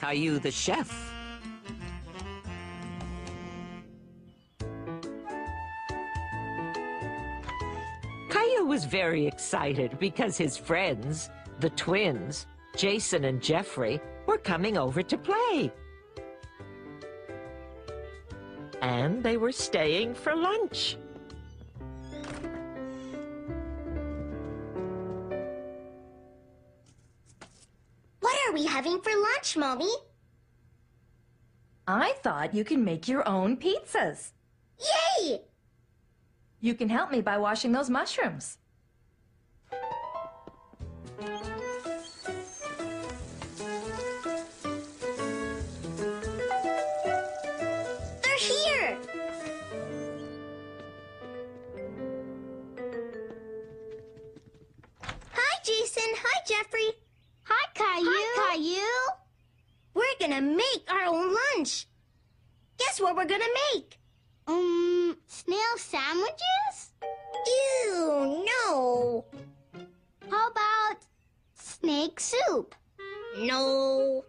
Caillou the chef. Caillou was very excited because his friends, the twins, Jason and Jeffrey, were coming over to play. And they were staying for lunch. What are we having for lunch, Mommy? I thought you can make your own pizzas. Yay! You can help me by washing those mushrooms. They're here! Hi, Jason. Hi, Jeffrey. Hi, Caillou. Hi, Caillou. We're gonna make our own lunch. Guess what we're gonna make? Snail sandwiches? Ew, no. How about snake soup? No.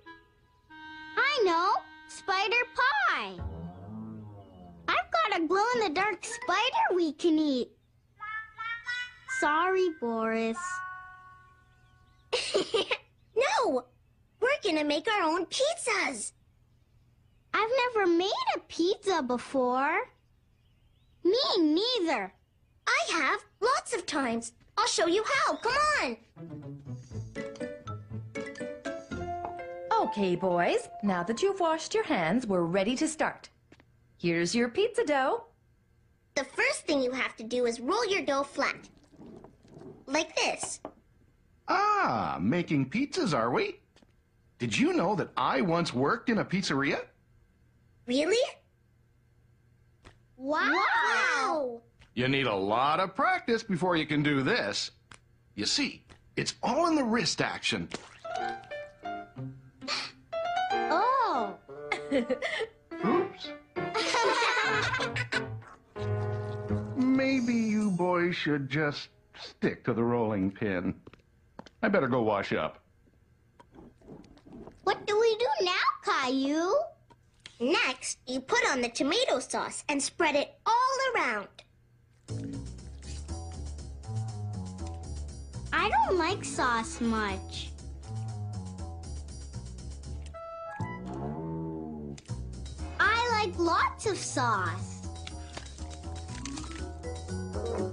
I know, spider pie. I've got a glow-in-the-dark spider we can eat. Sorry, Boris. No, we're gonna make our own pizzas. I've never made a pizza before. Me neither. I have, lots of times. I'll show you how. Come on. Okay, boys, now that you've washed your hands, we're ready to start. Here's your pizza dough. The first thing you have to do is roll your dough flat. Like this. Ah, making pizzas, are we? Did you know that I once worked in a pizzeria? Really? Wow! You need a lot of practice before you can do this. You see, it's all in the wrist action. Oh! Oops. Maybe you boys should just stick to the rolling pin. I better go wash up. What do we do now, Caillou? Next, you put on the tomato sauce and spread it all around. I don't like sauce much. I like lots of sauce.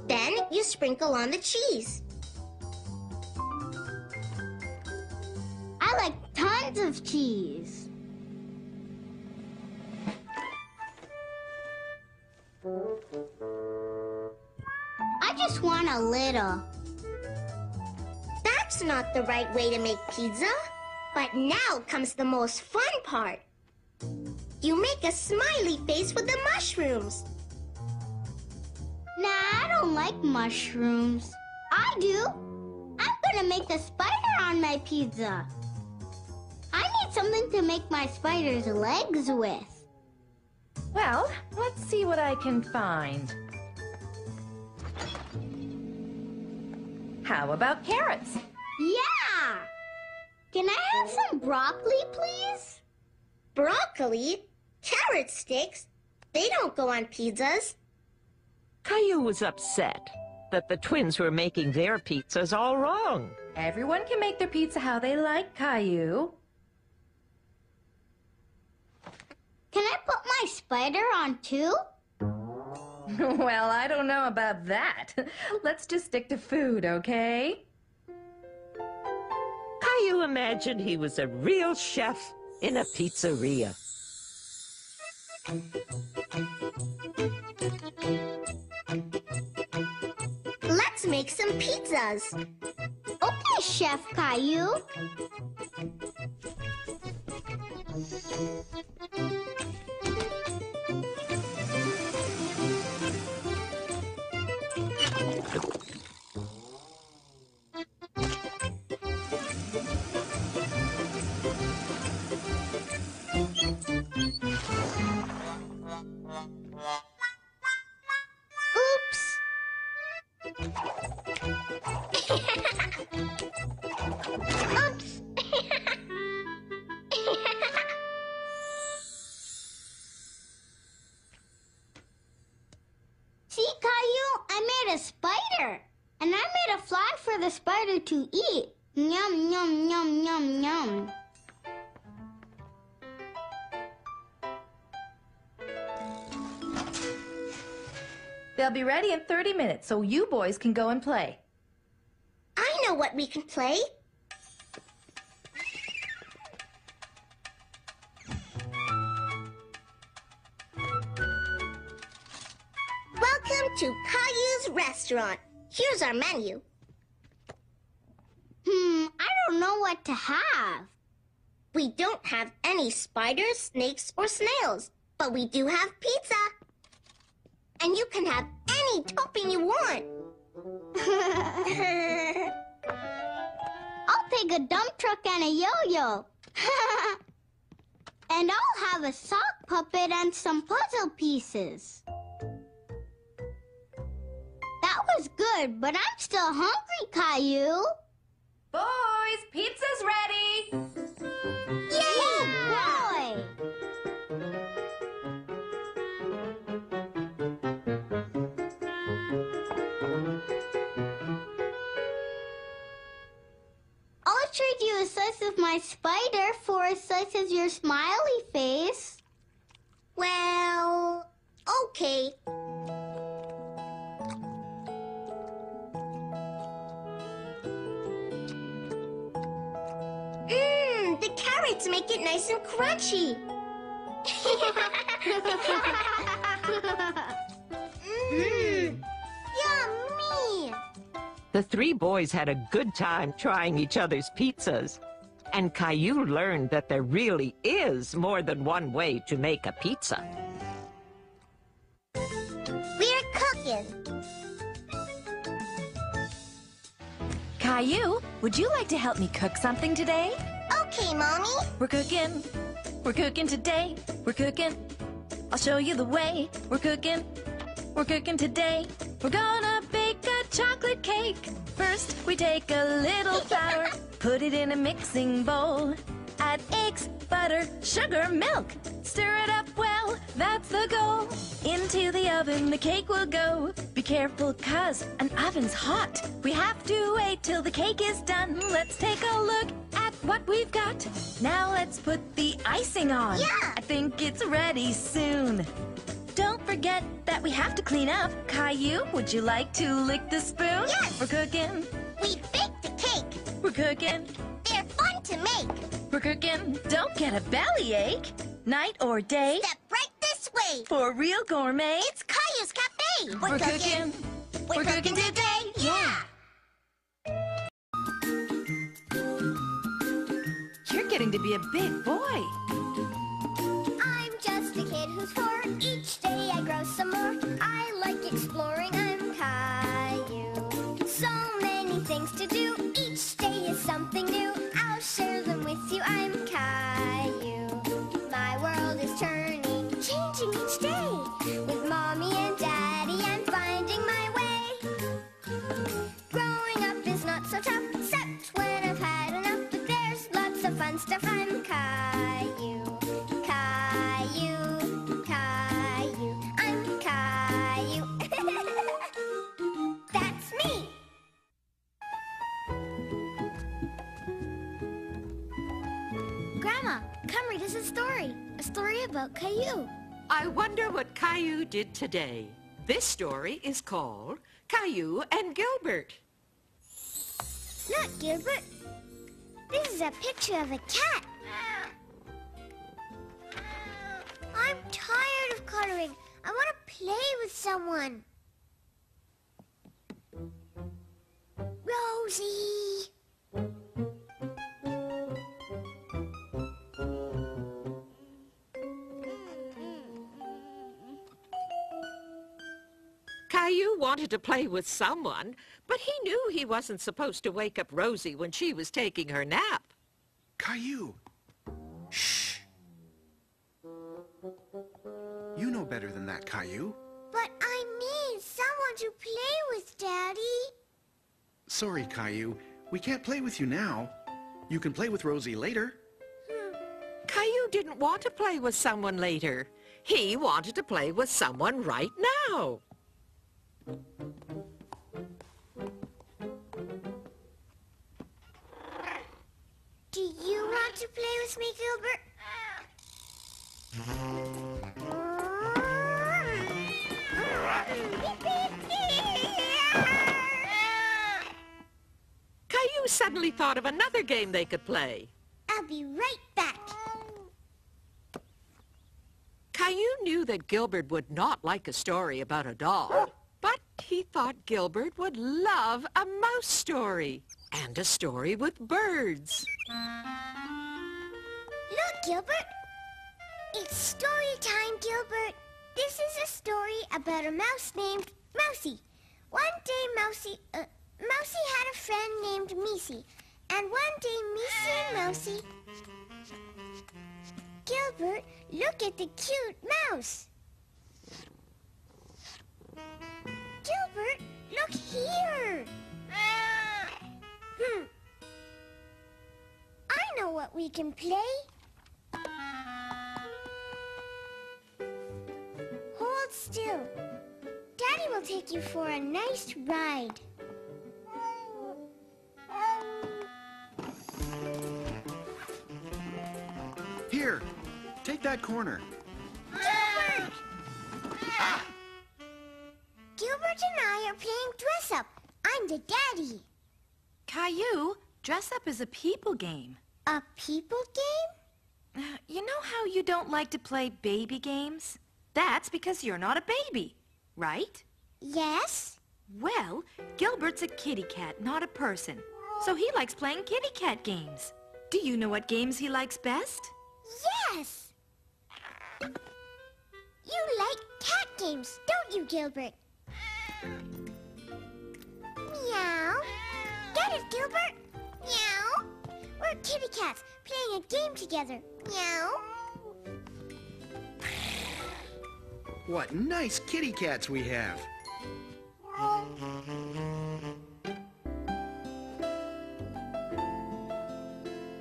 Then you sprinkle on the cheese. I like tons of cheese. I just want a little. That's not the right way to make pizza. But now comes the most fun part. You make a smiley face with the mushrooms. Nah, I don't like mushrooms. I do. I'm gonna make a spider on my pizza. I need something to make my spider's legs with. Well, let's see what I can find. How about carrots? Yeah! Can I have some broccoli, please? Broccoli? Carrot sticks? They don't go on pizzas. Caillou was upset that the twins were making their pizzas all wrong. Everyone can make their pizza how they like, Caillou. Can I put my spider on too? Well, I don't know about that. Let's just stick to food, okay? Caillou imagined he was a real chef in a pizzeria. Let's make some pizzas. Okay, Chef Caillou. Oops. a spider to eat. Yum, yum, yum, yum, yum. They'll be ready in 30 minutes, so you boys can go and play. I know what we can play. Welcome to Caillou's restaurant. Here's our menu. I don't know what to have. We don't have any spiders, snakes, or snails, but we do have pizza. And you can have any topping you want. I'll take a dump truck and a yo-yo. And I'll have a sock puppet and some puzzle pieces. That was good, but I'm still hungry, Caillou. Boys, pizza's ready! Yay! Boy! I'll trade you a slice of my spider for a slice of your smiley face. Well, okay. The carrots make it nice and crunchy. Yummy! The three boys had a good time trying each other's pizzas. And Caillou learned that there really is more than one way to make a pizza. We're cooking. Caillou, would you like to help me cook something today? Okay, Mommy. We're cooking today. We're cooking. I'll show you the way. We're cooking today. We're gonna bake a chocolate cake. First, we take a little flour, put it in a mixing bowl. Add eggs, butter, sugar, milk. Stir it up well, that's the goal. Into the oven the cake will go. Be careful, 'cause an oven's hot. We have to wait till the cake is done. Let's take a look at what we've got. Now let's put the icing on. Yeah. I think it's ready soon. Don't forget that we have to clean up. Caillou, would you like to lick the spoon? Yes. We're cooking. We baked the cake. We're cooking. They're fun to make. We're cooking. Don't get a bellyache. Night or day. Step right this way. For real gourmet. It's Caillou's Cafe. We're cooking. We're cooking today. Yeah. You're getting to be a big boy. I'm just a kid who's 4. Each day I grow some more. I like exploring. I'm Caillou. So many things to do. Each day is something new. I'll share them with you. I'm Caillou. My world is turning, changing each day. With Mommy and Daddy, I'm finding my way. Growing up is not so tough, except when I've had enough. But there's lots of fun stuff. I'm Caillou. Caillou, Caillou, I'm Caillou. That's me. Grandma, come read us a story. A story about Caillou. I wonder what Caillou did today. This story is called Caillou and Gilbert. Not Gilbert. This is a picture of a cat. I'm tired of coloring. I want to play with someone. Rosie. Caillou wanted to play with someone, but he knew he wasn't supposed to wake up Rosie when she was taking her nap. Caillou! Shh! You know better than that, Caillou. But I need someone to play with, Daddy. Sorry, Caillou. We can't play with you now. You can play with Rosie later. Caillou didn't want to play with someone later. He wanted to play with someone right now. Do you want to play with me, Gilbert? Caillou suddenly thought of another game they could play. I'll be right back. Caillou knew that Gilbert would not like a story about a dog, but he thought Gilbert would love a mouse story and a story with birds. Look, Gilbert. It's story time, Gilbert. This is a story about a mouse named Mousie. One day, Mousie had a friend named Miesie. And one day, Miesie and Mousie... Gilbert, look at the cute mouse. Gilbert, look here. I know what we can play. Hold still. Daddy will take you for a nice ride. Here, take that corner. Gilbert! Gilbert and I are playing dress-up. I'm the daddy. Caillou, dress up is a people game. A people game? You know how you don't like to play baby games? That's because you're not a baby, right? Yes. Well, Gilbert's a kitty cat, not a person. So he likes playing kitty cat games. Do you know what games he likes best? Yes. You like cat games, don't you, Gilbert? Meow. Get it, Gilbert? Meow. We're kitty cats playing a game together. Meow. What nice kitty cats we have.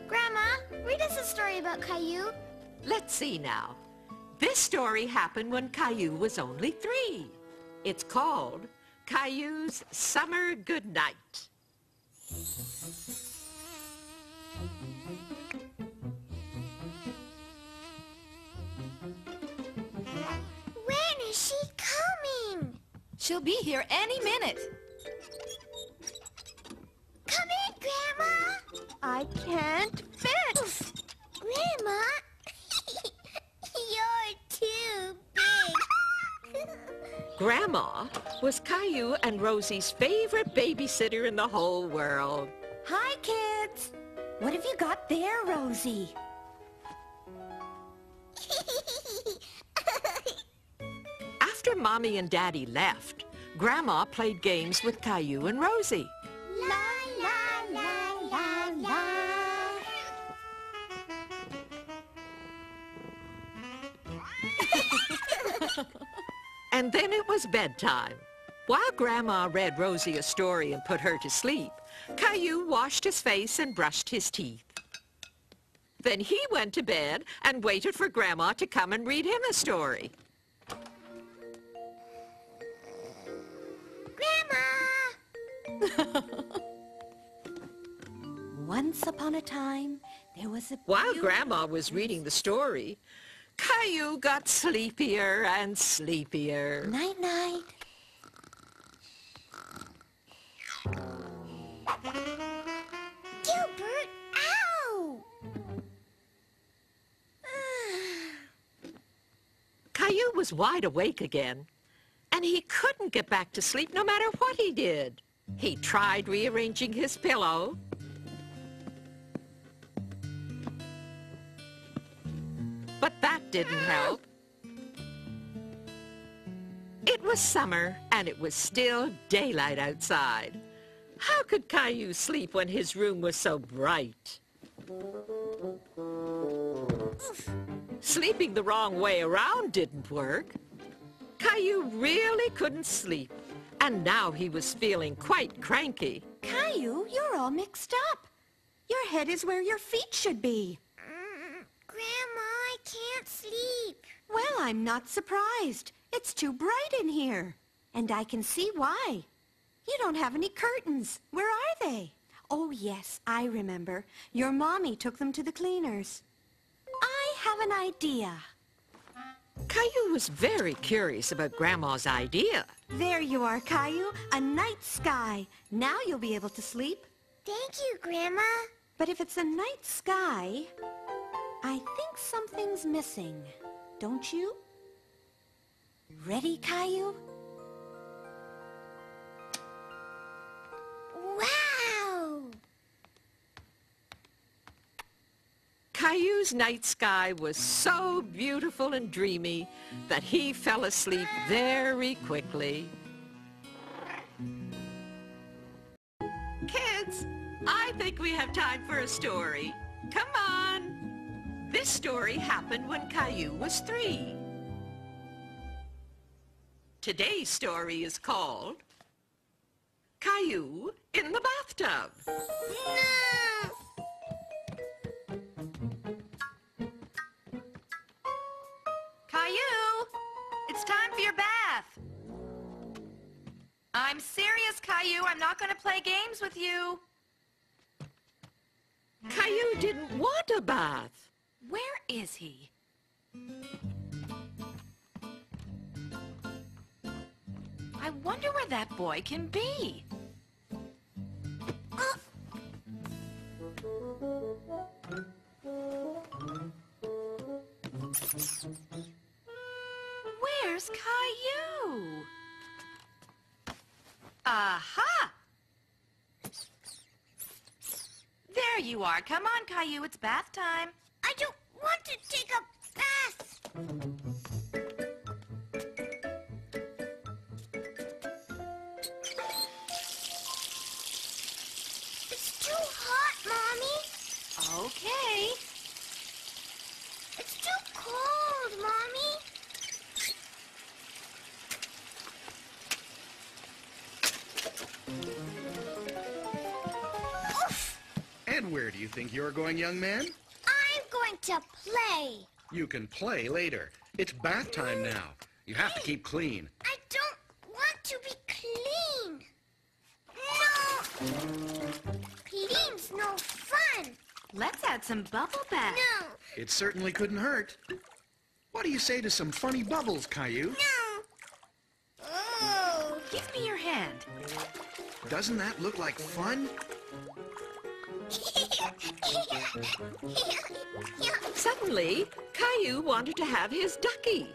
Grandma, read us a story about Caillou. Let's see now. This story happened when Caillou was only 3. It's called Caillou's Summer Goodnight. When is she coming? She'll be here any minute. Come in, Grandma. I can't fit. Grandma, you're too big. Grandma was Caillou and Rosie's favorite babysitter in the whole world. Hi, kids. What have you got there, Rosie? After Mommy and Daddy left, Grandma played games with Caillou and Rosie. La la la la la. And then it was bedtime. While Grandma read Rosie a story and put her to sleep, Caillou washed his face and brushed his teeth. Then he went to bed and waited for Grandma to come and read him a story. Grandma! Once upon a time, there was a... While Grandma was reading the story, Caillou got sleepier and sleepier. Night-night. Gilbert, ow! Caillou was wide awake again, and he couldn't get back to sleep no matter what he did. He tried rearranging his pillow, but that didn't help. It was summer, and it was still daylight outside. How could Caillou sleep when his room was so bright? Sleeping the wrong way around didn't work. Caillou really couldn't sleep, and now he was feeling quite cranky. Caillou, you're all mixed up. Your head is where your feet should be. Grandma, I can't sleep. Well, I'm not surprised. It's too bright in here. And I can see why. You don't have any curtains. Where are they? Oh, yes, I remember. Your mommy took them to the cleaners. I have an idea. Caillou was very curious about Grandma's idea. There you are, Caillou. A night sky. Now you'll be able to sleep. Thank you, Grandma. But if it's a night sky, I think something's missing. Don't you? Ready, Caillou? Wow! Caillou's night sky was so beautiful and dreamy that he fell asleep very quickly. Kids, I think we have time for a story. Come on. This story happened when Caillou was 3. Today's story is called Caillou in the Bathtub. No! Caillou, it's time for your bath. I'm serious, Caillou. I'm not going to play games with you. Caillou didn't want a bath. Where is he? I wonder where that boy can be. Where's Caillou? Aha! There you are. Come on, Caillou. It's bath time. I don't want to take a bath. It's too hot, Mommy. Okay. It's too cold, Mommy. Oof! And where do you think you're going, young man? I'm going to play. You can play later. It's bath time now. You have to keep clean. I don't want to be clean. No. Clean's no fun. Let's add some bubble bath. No. It certainly couldn't hurt. What do you say to some funny bubbles, Caillou? No. Oh. Give me your hand. Doesn't that look like fun? Suddenly, Caillou wanted to have his ducky,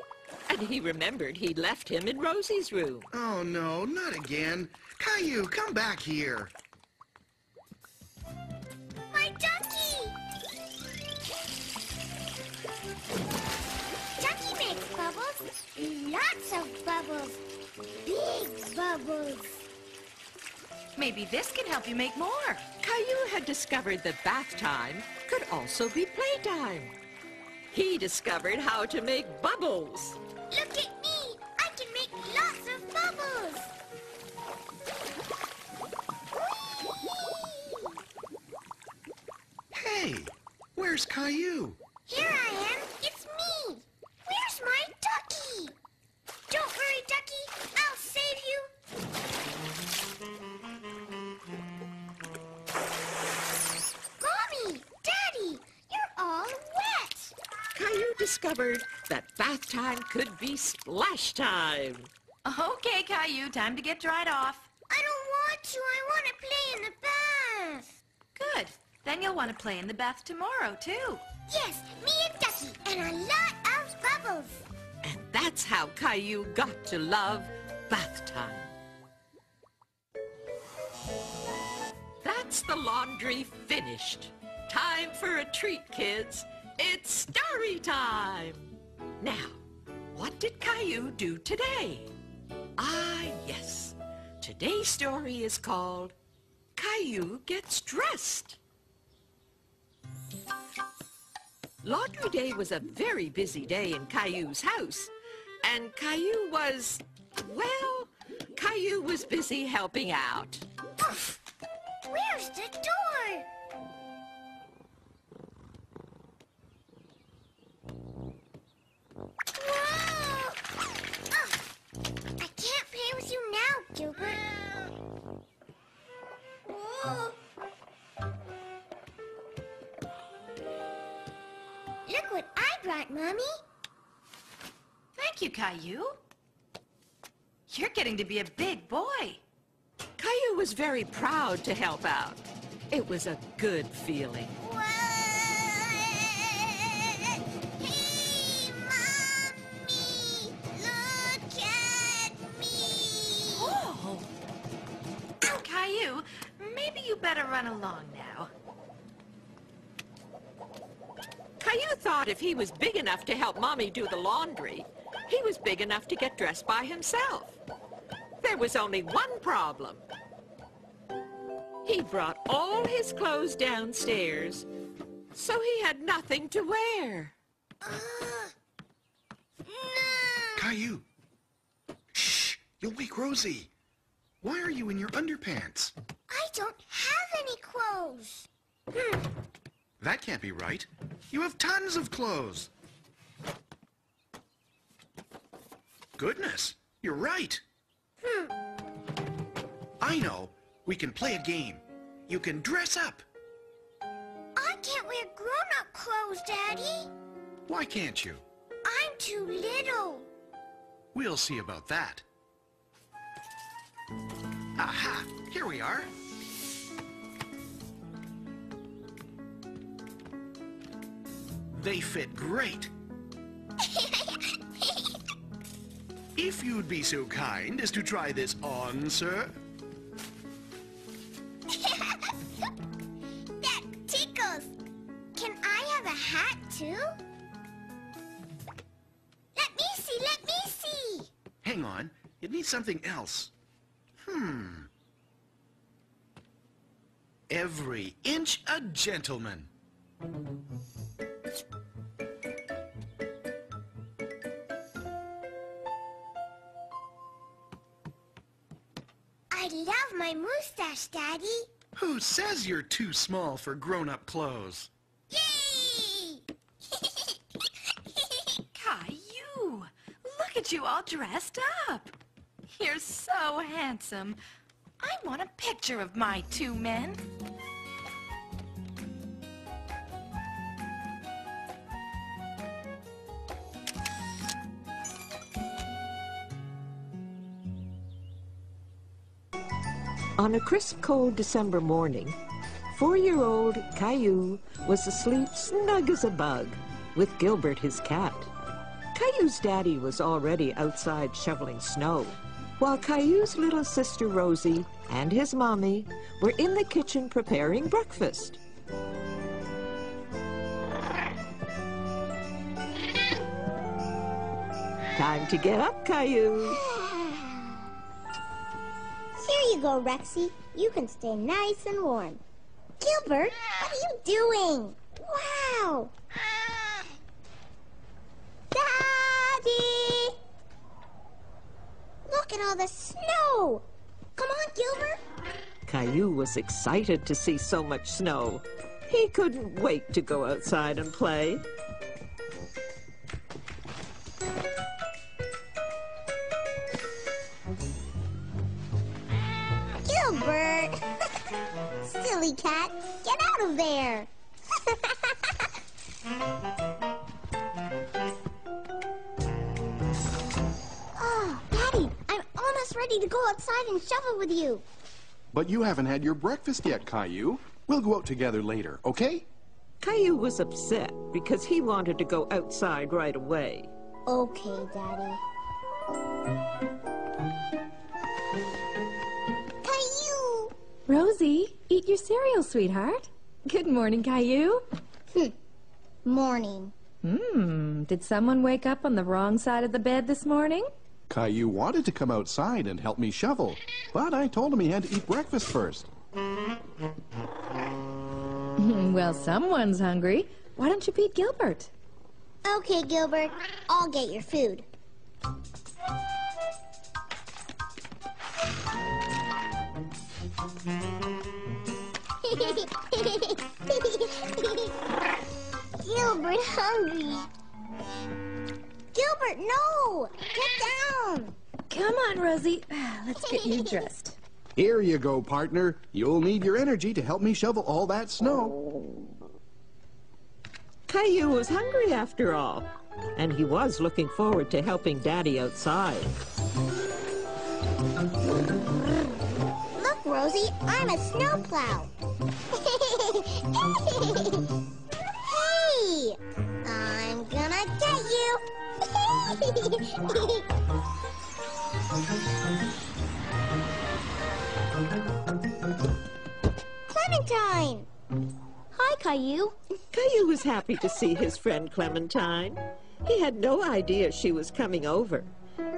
and he remembered he'd left him in Rosie's room. Oh, no, not again. Caillou, come back here. My ducky! Ducky makes bubbles. Lots of bubbles. Big bubbles. Maybe this can help you make more. Caillou had discovered that bath time could also be playtime. He discovered how to make bubbles. Look at me. I can make lots of bubbles. Hey, where's Caillou? Here I am. It's me. Where's my ducky? Don't worry, ducky. I'll save you. Mommy, Daddy, you're all wet. Caillou discovered that bath time could be splash time. Okay, Caillou, time to get dried off. I don't want to. I want to play in the bath. Good. Then you'll want to play in the bath tomorrow, too. Yes, me and Ducky, and a lot of bubbles. And that's how Caillou got to love bath time. That's the laundry finished. Time for a treat, kids. It's story time. Now, what did Caillou do today? Ah, yes. Today's story is called Caillou Gets Dressed. Laundry day was a very busy day in Caillou's house, and Caillou was, well, Caillou was busy helping out. Oof. Where's the door? Whoa! Oh, I can't play with you now, Gilbert. Whoa! Look what I brought, Mommy. Thank you, Caillou. You're getting to be a big boy. Caillou was very proud to help out. It was a good feeling. What? Hey, Mommy! Look at me! Oh! Caillou, maybe you better run along now. Caillou thought if he was big enough to help Mommy do the laundry, he was big enough to get dressed by himself. There was only one problem. He brought all his clothes downstairs, so he had nothing to wear. No! Caillou! Shh! You'll wake Rosie. Why are you in your underpants? I don't have any clothes. That can't be right. You have tons of clothes. Goodness, you're right. I know. We can play a game. You can dress up. I can't wear grown-up clothes, Daddy. Why can't you? I'm too little. We'll see about that. Aha! Here we are. They fit great. If you'd be so kind as to try this on, sir. That tickles. Can I have a hat, too? Let me see. Hang on. It needs something else. Every inch a gentleman. I love my mustache, Daddy. Who says you're too small for grown-up clothes? Yay! Caillou, look at you all dressed up. You're so handsome. I want a picture of my two men. On a crisp, cold December morning, 4-year-old Caillou was asleep snug as a bug with Gilbert, his cat. Caillou's daddy was already outside shoveling snow, while Caillou's little sister Rosie and his mommy were in the kitchen preparing breakfast. Time to get up, Caillou. Here you go, Rexy. You can stay nice and warm. Gilbert, what are you doing? Wow! Daddy! Look at all the snow! Come on, Gilbert! Caillou was excited to see so much snow. He couldn't wait to go outside and play. Gilbert! Silly cat, get out of there! Oh, Daddy, I'm almost ready to go outside and shovel with you. But you haven't had your breakfast yet, Caillou. We'll go out together later, okay? Caillou was upset because he wanted to go outside right away. Okay, Daddy. Caillou! Rosie, eat your cereal, sweetheart. Good morning, Caillou. Morning. Did someone wake up on the wrong side of the bed this morning? Caillou wanted to come outside and help me shovel, but I told him he had to eat breakfast first. Well, someone's hungry. Why don't you feed Gilbert? Okay, Gilbert. I'll get your food. Gilbert hungry. Gilbert, no! Get down! Come on, Rosie. Let's get you dressed. Here you go, partner. You'll need your energy to help me shovel all that snow. Caillou was hungry after all, and he was looking forward to helping Daddy outside. Look, Rosie, I'm a snowplow. Hey, I'm gonna get you. Clementine! Hi, Caillou. Caillou was happy to see his friend Clementine. He had no idea she was coming over,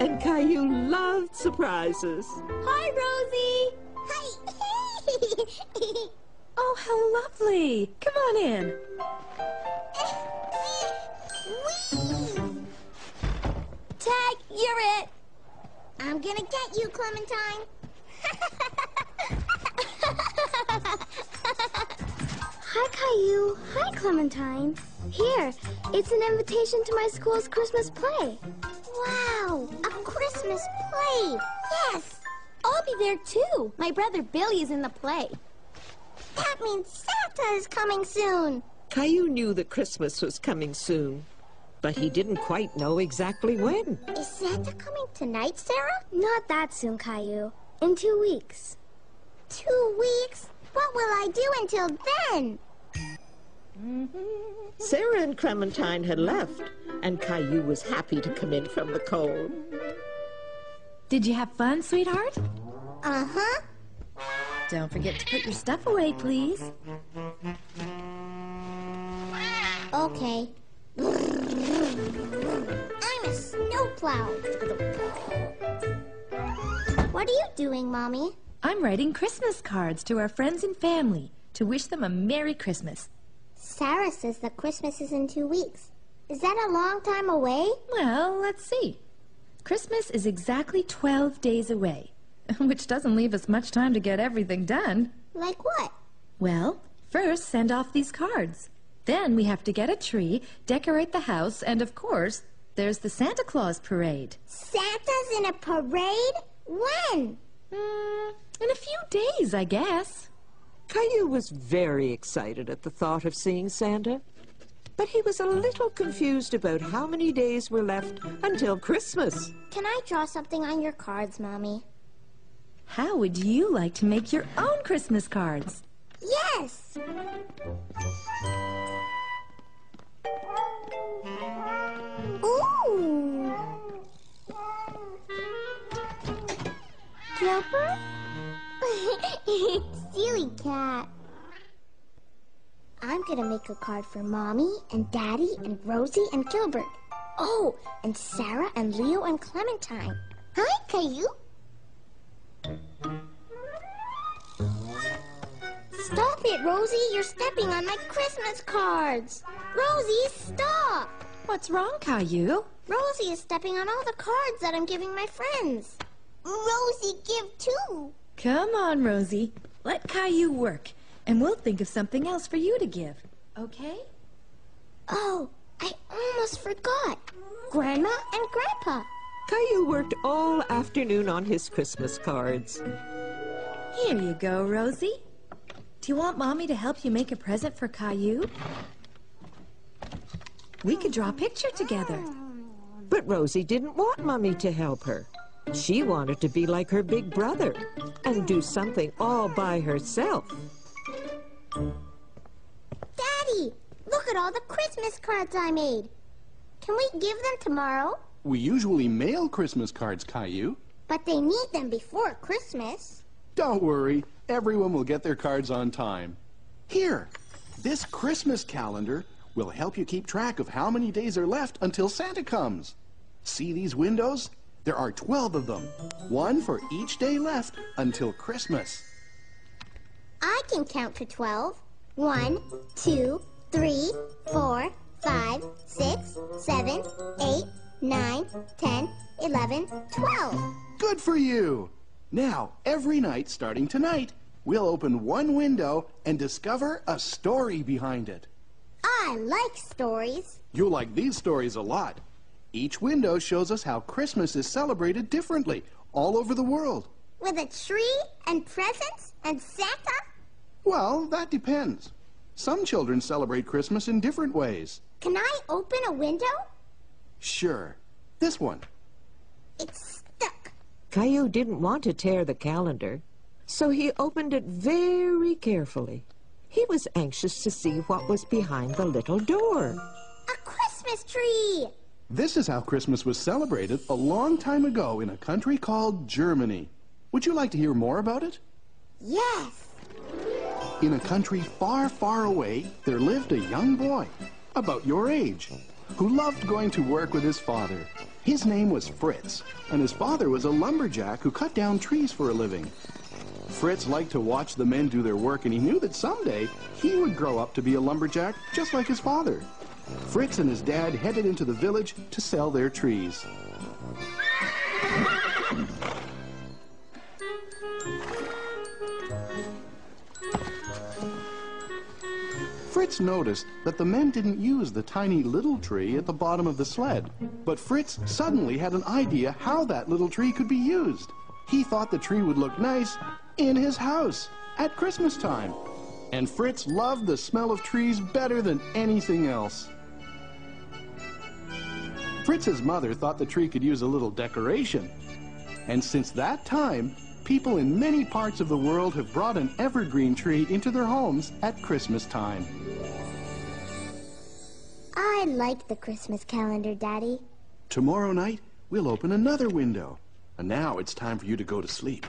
and Caillou loved surprises. Hi, Rosie. Hi. Oh, how lovely. Come on in. Tag, you're it. I'm gonna get you, Clementine. Hi, Caillou. Hi, Clementine. Here, it's an invitation to my school's Christmas play. Wow, a Christmas play. Yes. I'll be there, too. My brother Billy is in the play. That means Santa is coming soon. Caillou knew that Christmas was coming soon, but he didn't quite know exactly when. Is Santa coming tonight, Sarah? Not that soon, Caillou. In 2 weeks. 2 weeks? What will I do until then? Sarah and Clementine had left, and Caillou was happy to come in from the cold. Did you have fun, sweetheart? Uh-huh. Don't forget to put your stuff away, please. Okay. I'm a snowplow. What are you doing, Mommy? I'm writing Christmas cards to our friends and family to wish them a Merry Christmas. Sarah says that Christmas is in 2 weeks. Is that a long time away? Well, let's see. Christmas is exactly 12 days away, which doesn't leave us much time to get everything done. Like what? Well, first send off these cards. Then we have to get a tree, decorate the house, and of course, there's the Santa Claus parade. Santa's in a parade? When? In a few days, I guess. Caillou was very excited at the thought of seeing Santa, but he was a little confused about how many days were left until Christmas. Can I draw something on your cards, Mommy? How would you like to make your own Christmas cards? Yes! Ooh! Gilbert? Silly cat. I'm gonna make a card for Mommy and Daddy and Rosie and Gilbert. Oh, and Sarah and Leo and Clementine. Hi, Caillou. Stop it, Rosie. You're stepping on my Christmas cards. Rosie, stop. What's wrong, Caillou? Rosie is stepping on all the cards that I'm giving my friends. Rosie, give too. Come on, Rosie. Let Caillou work, and we'll think of something else for you to give. Okay? Oh, I almost forgot. Grandma and Grandpa. Caillou worked all afternoon on his Christmas cards. Here you go, Rosie. Do you want Mommy to help you make a present for Caillou? We could draw a picture together. But Rosie didn't want Mummy to help her. She wanted to be like her big brother and do something all by herself. Daddy, look at all the Christmas cards I made. Can we give them tomorrow? We usually mail Christmas cards, Caillou. But they need them before Christmas. Don't worry, everyone will get their cards on time. Here, this Christmas calendar will help you keep track of how many days are left until Santa comes. See these windows? There are 12 of them, one for each day left until Christmas. I can count to 12. 1, 2, 3, 4, 5, 6, 7, 8, 9, 10, 11, 12. Good for you! Now, every night starting tonight, we'll open one window and discover a story behind it. I like stories. You'll like these stories a lot. Each window shows us how Christmas is celebrated differently all over the world. With a tree and presents and Santa? Well, that depends. Some children celebrate Christmas in different ways. Can I open a window? Sure. This one. It's stuck. Caillou didn't want to tear the calendar, so he opened it very carefully. He was anxious to see what was behind the little door. A Christmas tree! This is how Christmas was celebrated a long time ago in a country called Germany. Would you like to hear more about it? Yes. In a country far, far away, there lived a young boy, about your age, who loved going to work with his father. His name was Fritz, and his father was a lumberjack who cut down trees for a living. Fritz liked to watch the men do their work, and he knew that someday he would grow up to be a lumberjack just like his father. Fritz and his dad headed into the village to sell their trees. Fritz noticed that the men didn't use the tiny little tree at the bottom of the sled. But Fritz suddenly had an idea how that little tree could be used. He thought the tree would look nice in his house at Christmas time. And Fritz loved the smell of trees better than anything else. Fritz's mother thought the tree could use a little decoration. And since that time, people in many parts of the world have brought an evergreen tree into their homes at Christmas time. I like the Christmas calendar, Daddy. Tomorrow night, we'll open another window. And now it's time for you to go to sleep.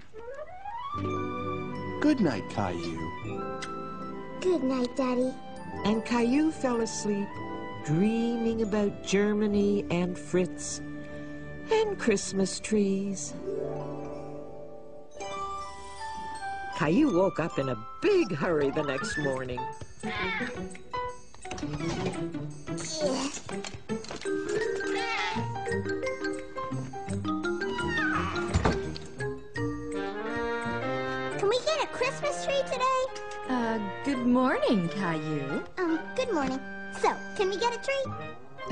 Good night, Caillou. Good night, Daddy. And Caillou fell asleep, dreaming about Germany and Fritz and Christmas trees. Caillou woke up in a big hurry the next morning. Can we get a Christmas tree today? Good morning, Caillou. Good morning. So, can we get a tree?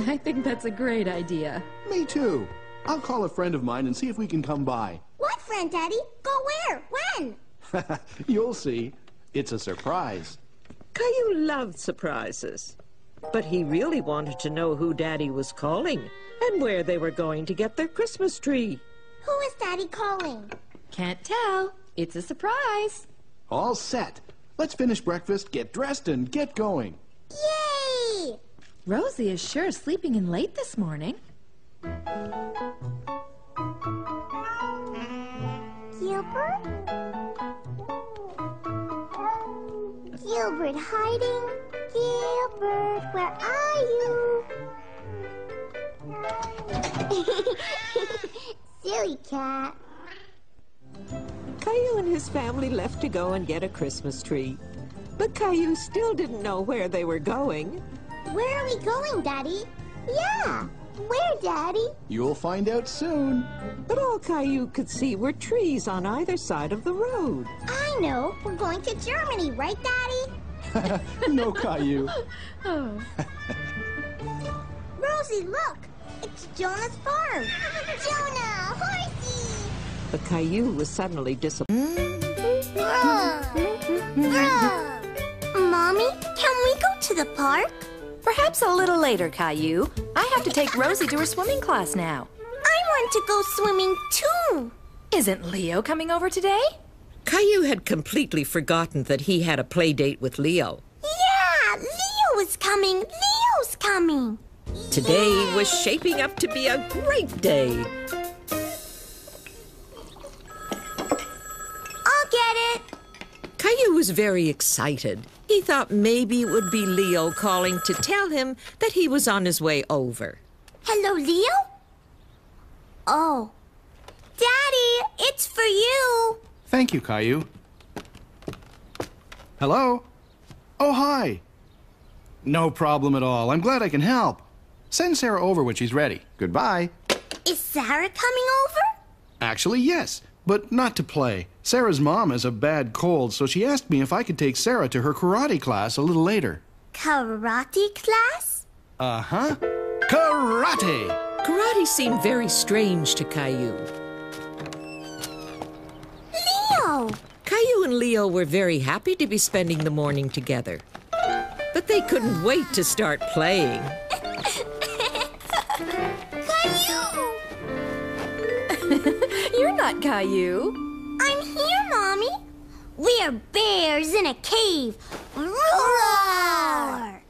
I think that's a great idea. Me too. I'll call a friend of mine and see if we can come by. What friend, Daddy? Go where? When? You'll see. It's a surprise. Caillou loved surprises, but he really wanted to know who Daddy was calling and where they were going to get their Christmas tree. Who is Daddy calling? Can't tell. It's a surprise. All set. Let's finish breakfast, get dressed, and get going. Yay! Rosie is sure sleeping in late this morning. Gilbert? Gilbert hiding? Gilbert, where are you? Silly cat. Caillou and his family left to go and get a Christmas tree. But Caillou still didn't know where they were going. Where are we going, Daddy? Yeah, where, Daddy? You'll find out soon. But all Caillou could see were trees on either side of the road. I know. We're going to Germany, right, Daddy? No, Caillou. Oh. Rosie, look! It's Jonah's farm! Jonah, horsey! But Caillou was suddenly disappointed. Mommy, can we go to the park? Perhaps a little later, Caillou. I have to take Rosie to her swimming class now. I want to go swimming too! Isn't Leo coming over today? Caillou had completely forgotten that he had a play date with Leo. Yeah, Leo is coming! Leo's coming! Today was shaping up to be a great day. I'll get it! Caillou was very excited. He thought maybe it would be Leo calling to tell him that he was on his way over. Hello, Leo? Oh. Daddy, it's for you! Thank you, Caillou. Hello? Oh, hi. No problem at all. I'm glad I can help. Send Sarah over when she's ready. Goodbye. Is Sarah coming over? Actually, yes, but not to play. Sarah's mom has a bad cold, so she asked me if I could take Sarah to her karate class a little later. Karate class? Uh-huh. Karate! Karate seemed very strange to Caillou. Leo! Caillou and Leo were very happy to be spending the morning together. They couldn't wait to start playing. Caillou! You're not Caillou. I'm here, Mommy. We are bears in a cave. Roar!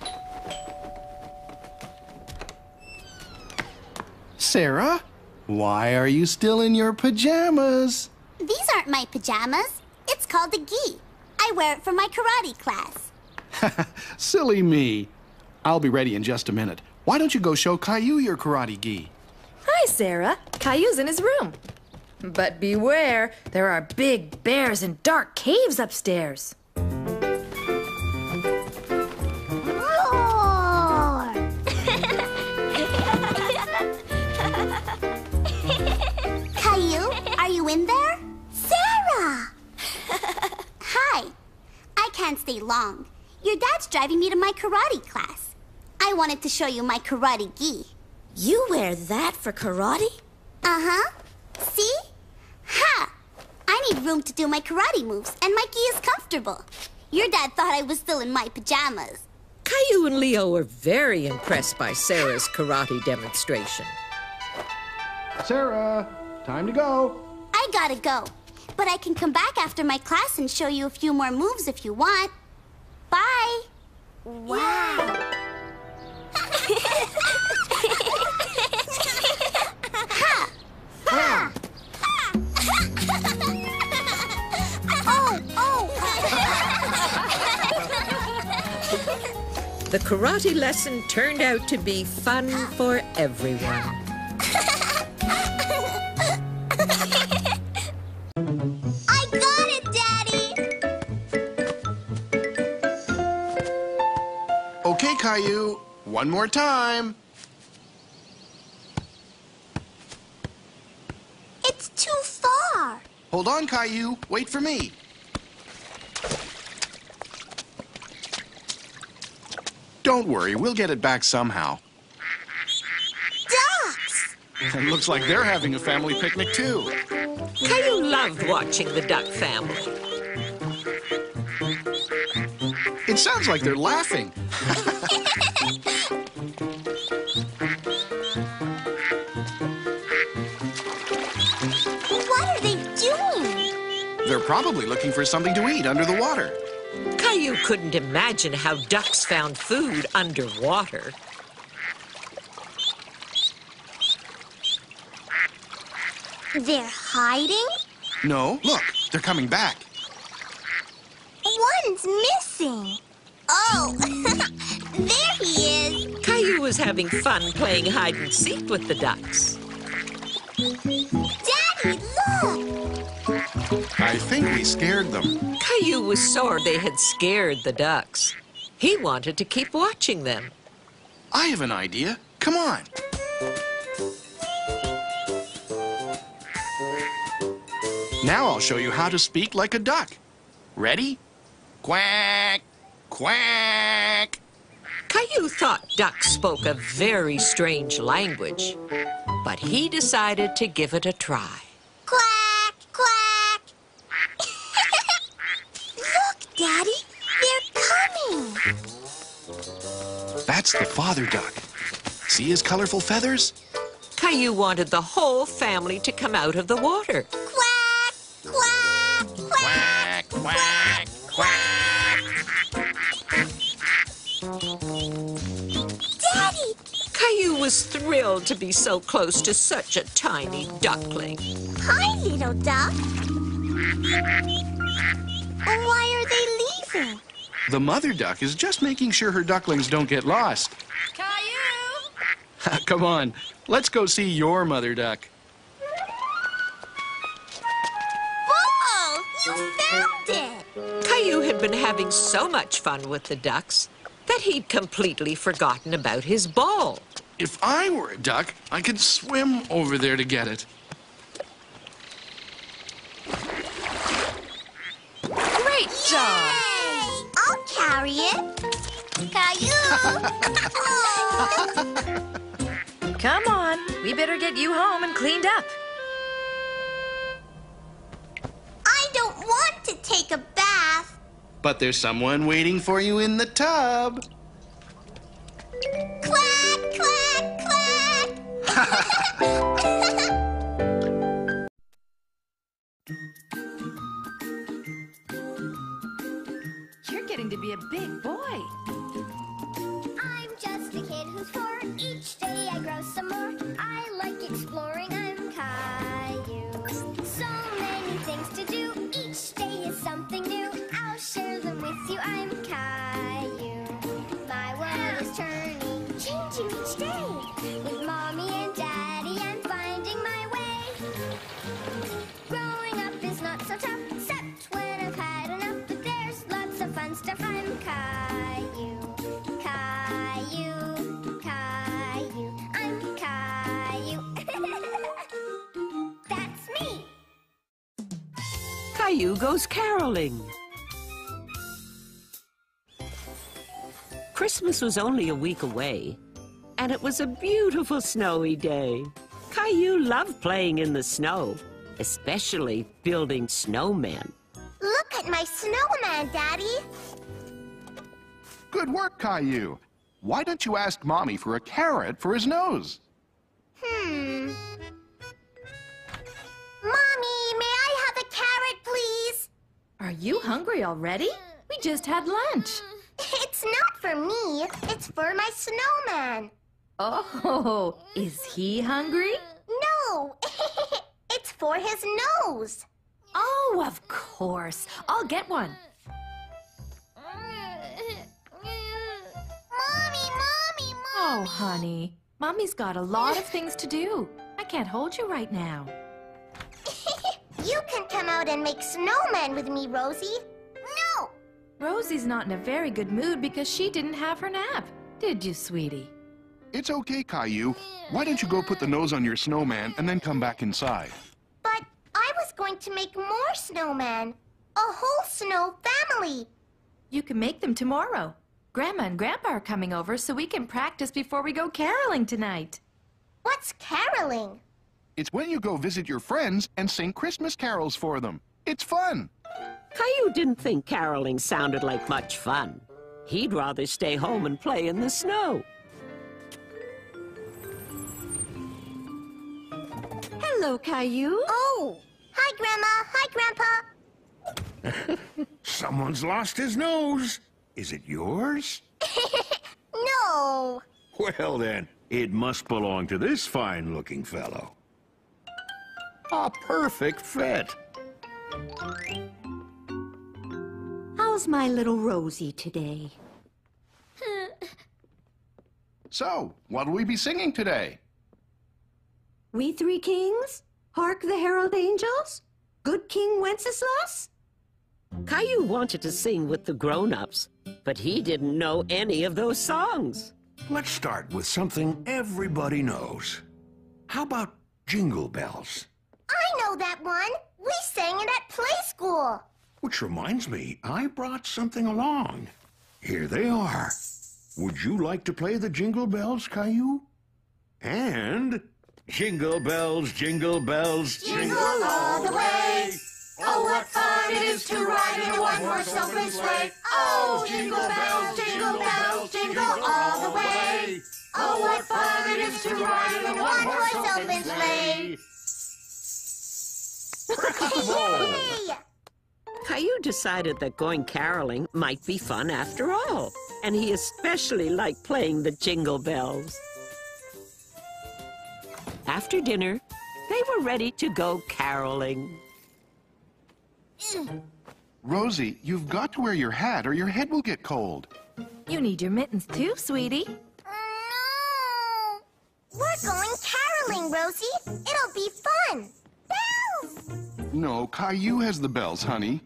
Sarah, why are you still in your pajamas? These aren't my pajamas. It's called a gi. I wear it for my karate class. Silly me. I'll be ready in just a minute. Why don't you go show Caillou your karate gi? Hi, Sarah. Caillou's in his room. But beware, there are big bears and dark caves upstairs. Roar! Caillou, are you in there? Sarah! Hi. I can't stay long. Your dad's driving me to my karate class. I wanted to show you my karate gi. You wear that for karate? Uh-huh. See? Ha! I need room to do my karate moves, and my gi is comfortable. Your dad thought I was still in my pajamas. Caillou and Leo were very impressed by Sarah's karate demonstration. Sarah, time to go. I gotta go. But I can come back after my class and show you a few more moves if you want. Bye. Wow. Ha! Ha! Oh! The karate lesson turned out to be fun for everyone. I got it, Daddy! Okay, Caillou, one more time. It's too far. Hold on, Caillou. Wait for me. Don't worry, we'll get it back somehow. Ducks! It looks like they're having a family picnic, too. Caillou loved watching the duck family. It sounds like they're laughing. What are they doing? They're probably looking for something to eat under the water. Caillou couldn't imagine how ducks found food underwater. They're hiding? No, look, they're coming back. One's missing. Oh, there he is. Caillou was having fun playing hide and seek with the ducks. Daddy, look! I think we scared them. Caillou was sore they had scared the ducks. He wanted to keep watching them. I have an idea. Come on. Now I'll show you how to speak like a duck. Ready? Quack, quack. Caillou thought ducks spoke a very strange language, but he decided to give it a try. Quack, quack. Look, Daddy, they're coming. That's the father duck. See his colorful feathers? Caillou wanted the whole family to come out of the water. Quack, quack, quack, Quack, quack, Daddy, Caillou was thrilled to be so close to such a tiny duckling. hi, little duck. Why are they leaving? The mother duck is just making sure her ducklings don't get lost. Caillou! Come on, let's go see your mother duck. Whoa, you found it. Caillou had been having so much fun with the ducks that he'd completely forgotten about his ball. If I were a duck, I could swim over there to get it. Great job! Yay! I'll carry it. Caillou! Come on, we better get you home and cleaned up. I don't want to take a bath. But there's someone waiting for you in the tub. With Mommy and Daddy, I'm finding my way. Growing up is not so tough, except when I've had enough. But there's lots of fun stuff. I'm Caillou, Caillou, Caillou. I'm Caillou. That's me. Caillou goes caroling. Christmas was only a week away, and it was a beautiful snowy day. Caillou loved playing in the snow, especially building snowmen. Look at my snowman, Daddy. Good work, Caillou. Why don't you ask Mommy for a carrot for his nose? Mommy, may I have a carrot, please? Are you hungry already? We just had lunch. It's not for me. It's for my snowman. Oh, is he hungry? No, it's for his nose. Oh, of course. I'll get one. Mommy. Oh, honey. Mommy's got a lot of things to do. I can't hold you right now. You can come out and make snowmen with me, Rosie. No! Rosie's not in a very good mood because she didn't have her nap. Did you, sweetie? It's okay, Caillou. Why don't you go put the nose on your snowman and then come back inside? But I was going to make more snowmen. A whole snow family. You can make them tomorrow. Grandma and Grandpa are coming over so we can practice before we go caroling tonight. What's caroling? It's when you go visit your friends and sing Christmas carols for them. It's fun. Caillou didn't think caroling sounded like much fun. He'd rather stay home and play in the snow. Hello, Caillou. Oh, hi, Grandma. Hi, Grandpa. Someone's lost his nose. Is it yours? No. Well then, it must belong to this fine-looking fellow. A perfect fit. How's my little Rosie today? So, what'll we be singing today? We three kings? Hark the herald angels? Good King Wenceslas? Caillou wanted to sing with the grown-ups, but he didn't know any of those songs. Let's start with something everybody knows. How about Jingle Bells? I know that one. We sang it at play school. Which reminds me, I brought something along. Here they are. Would you like to play the Jingle Bells, Caillou? And Jingle bells, jingle bells, Jingle all the way. Oh, what fun it is to ride in a one-horse open sleigh. Oh, jingle bells, jingle all the way. Oh, what fun it is to ride in a one-horse open sleigh. Yay! Caillou decided that going caroling might be fun after all, and he especially liked playing the jingle bells. After dinner, they were ready to go caroling. Rosie, you've got to wear your hat or your head will get cold. You need your mittens too, sweetie. No! We're going caroling, Rosie. It'll be fun. Bells! No, Caillou has the bells, honey.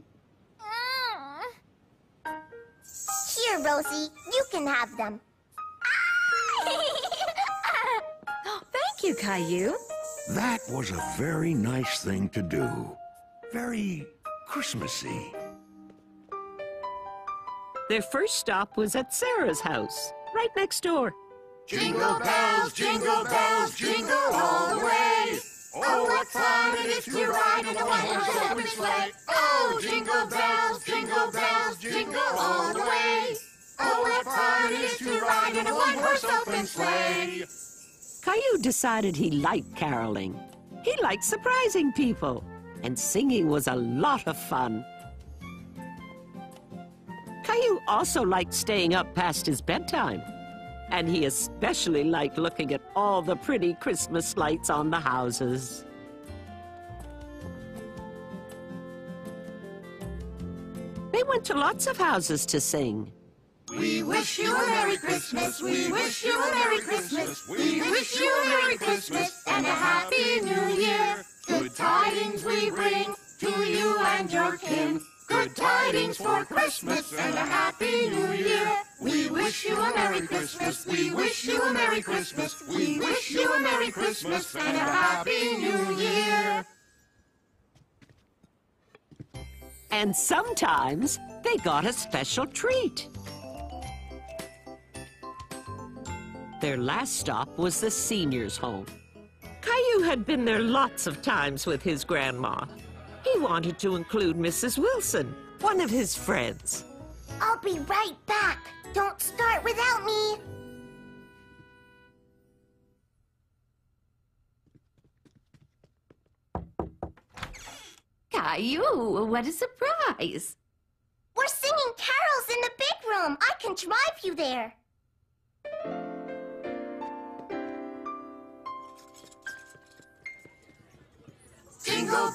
Here, Rosie. You can have them. Thank you, Caillou. that was a very nice thing to do. Very Christmassy. Their first stop was at Sarah's house, right next door. Jingle bells, jingle all the way. Oh, what fun it is to ride in a one-horse open sleigh. Oh, jingle bells, jingle all the way. Oh, what fun it is to ride in a one-horse open sleigh. Caillou decided he liked caroling. He liked surprising people, and singing was a lot of fun. Caillou also liked staying up past his bedtime, and he especially liked looking at all the pretty Christmas lights on the houses. They went to lots of houses to sing. We We wish you a Merry Christmas. We wish you a Merry Christmas. We wish you a Merry Christmas and a Happy New Year. Good tidings we bring to you and your kin. Good tidings for Christmas and a Happy New Year. We wish you a Merry Christmas. We wish you a Merry Christmas. We wish you a Merry Christmas and a Happy New Year. And sometimes they got a special treat. Their last stop was the seniors' home. Caillou had been there lots of times with his grandma. He wanted to include Mrs. Wilson, one of his friends. I'll be right back. Don't start without me. Caillou, what a surprise! We're singing carols in the big room. I can drive you there. Jingle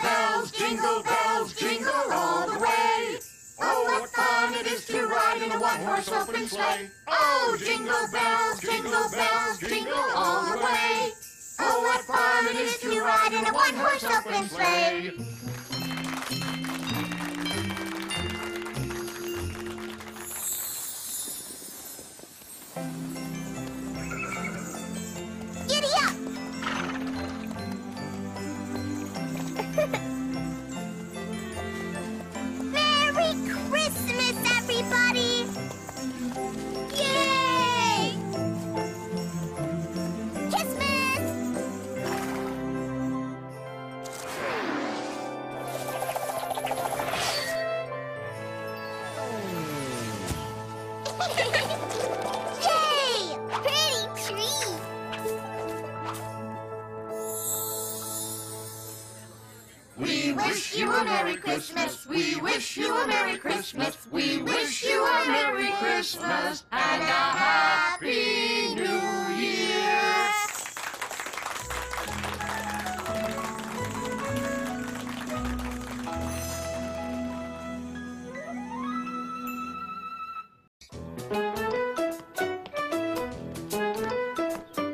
bells, jingle all the way. Oh, what fun it is to ride in a one-horse open sleigh. Oh, jingle bells, jingle all the way. Oh, what fun it is to ride in a one-horse open sleigh. Giddy up! Merry Christmas, everybody! Yay! Christmas! Yay! Pretty tree! We wish you a Merry Christmas. We wish you a Merry Christmas. We wish you a Merry Christmas and a Happy New Year.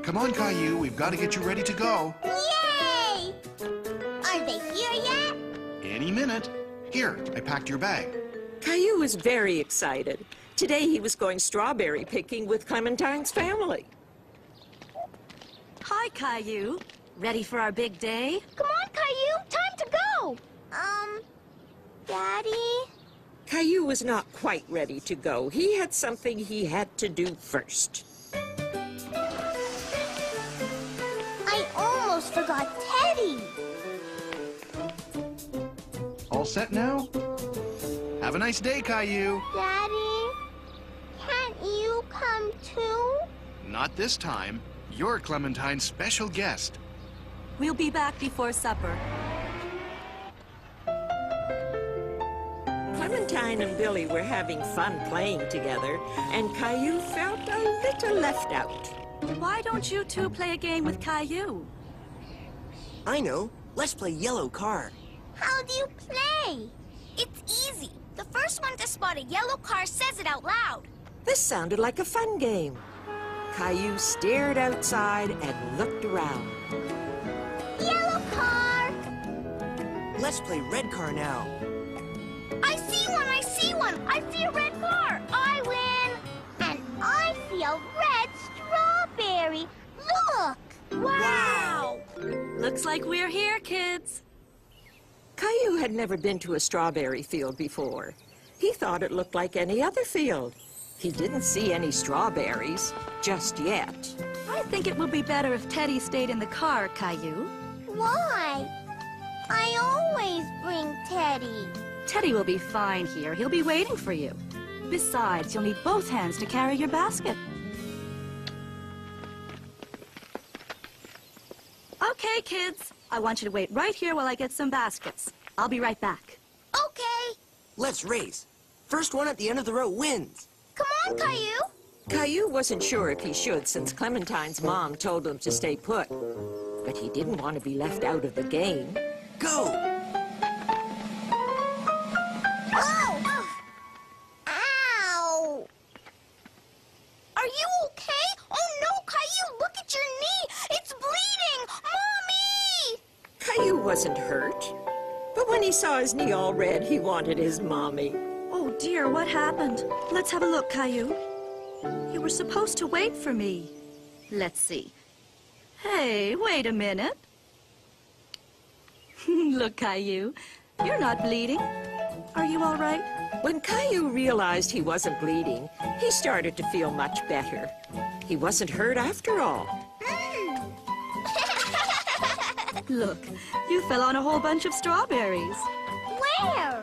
Come on, Caillou, we've got to get you ready to go. Yay! Are they here yet? Any minute. Here, I packed your bag. Caillou was very excited. Today he was going strawberry picking with Clementine's family. Hi, Caillou. Ready for our big day? Come on, Caillou, time to go! Daddy? Caillou was not quite ready to go. He had something he had to do first. I almost forgot Teddy. All set now? Have a nice day, Caillou. Daddy, can't you come too? Not this time. You're Clementine's special guest. We'll be back before supper. Clementine and Billy were having fun playing together, and Caillou felt a little left out. Why don't you two play a game with Caillou? I know. Let's play yellow car. How do you play? It's easy. The first one to spot a yellow car says it out loud. This sounded like a fun game. Caillou stared outside and looked around. Yellow car! Let's play red car now. I see one! I see one! I see a red car! I win! And I see a red strawberry. Look! Wow! Looks like we're here, kids. Caillou had never been to a strawberry field before. He thought it looked like any other field. He didn't see any strawberries just yet. I think it would be better if Teddy stayed in the car, Caillou. Why? I always bring Teddy. Teddy will be fine here. He'll be waiting for you. Besides, you'll need both hands to carry your basket. Okay, kids. I want you to wait right here while I get some baskets. I'll be right back. Okay. Let's race. First one at the end of the row wins. Come on, Caillou. Caillou wasn't sure if he should since Clementine's mom told him to stay put. But he didn't want to be left out of the game. Go! Oh! Ow! wasn't hurt. But when he saw his knee all red, he wanted his mommy. Oh dear, what happened? Let's have a look, Caillou. You were supposed to wait for me. Let's see. Hey, wait a minute. Look, Caillou, you're not bleeding. Are you all right? When Caillou realized he wasn't bleeding, he started to feel much better. He wasn't hurt after all. Look, you fell on a whole bunch of strawberries. Where?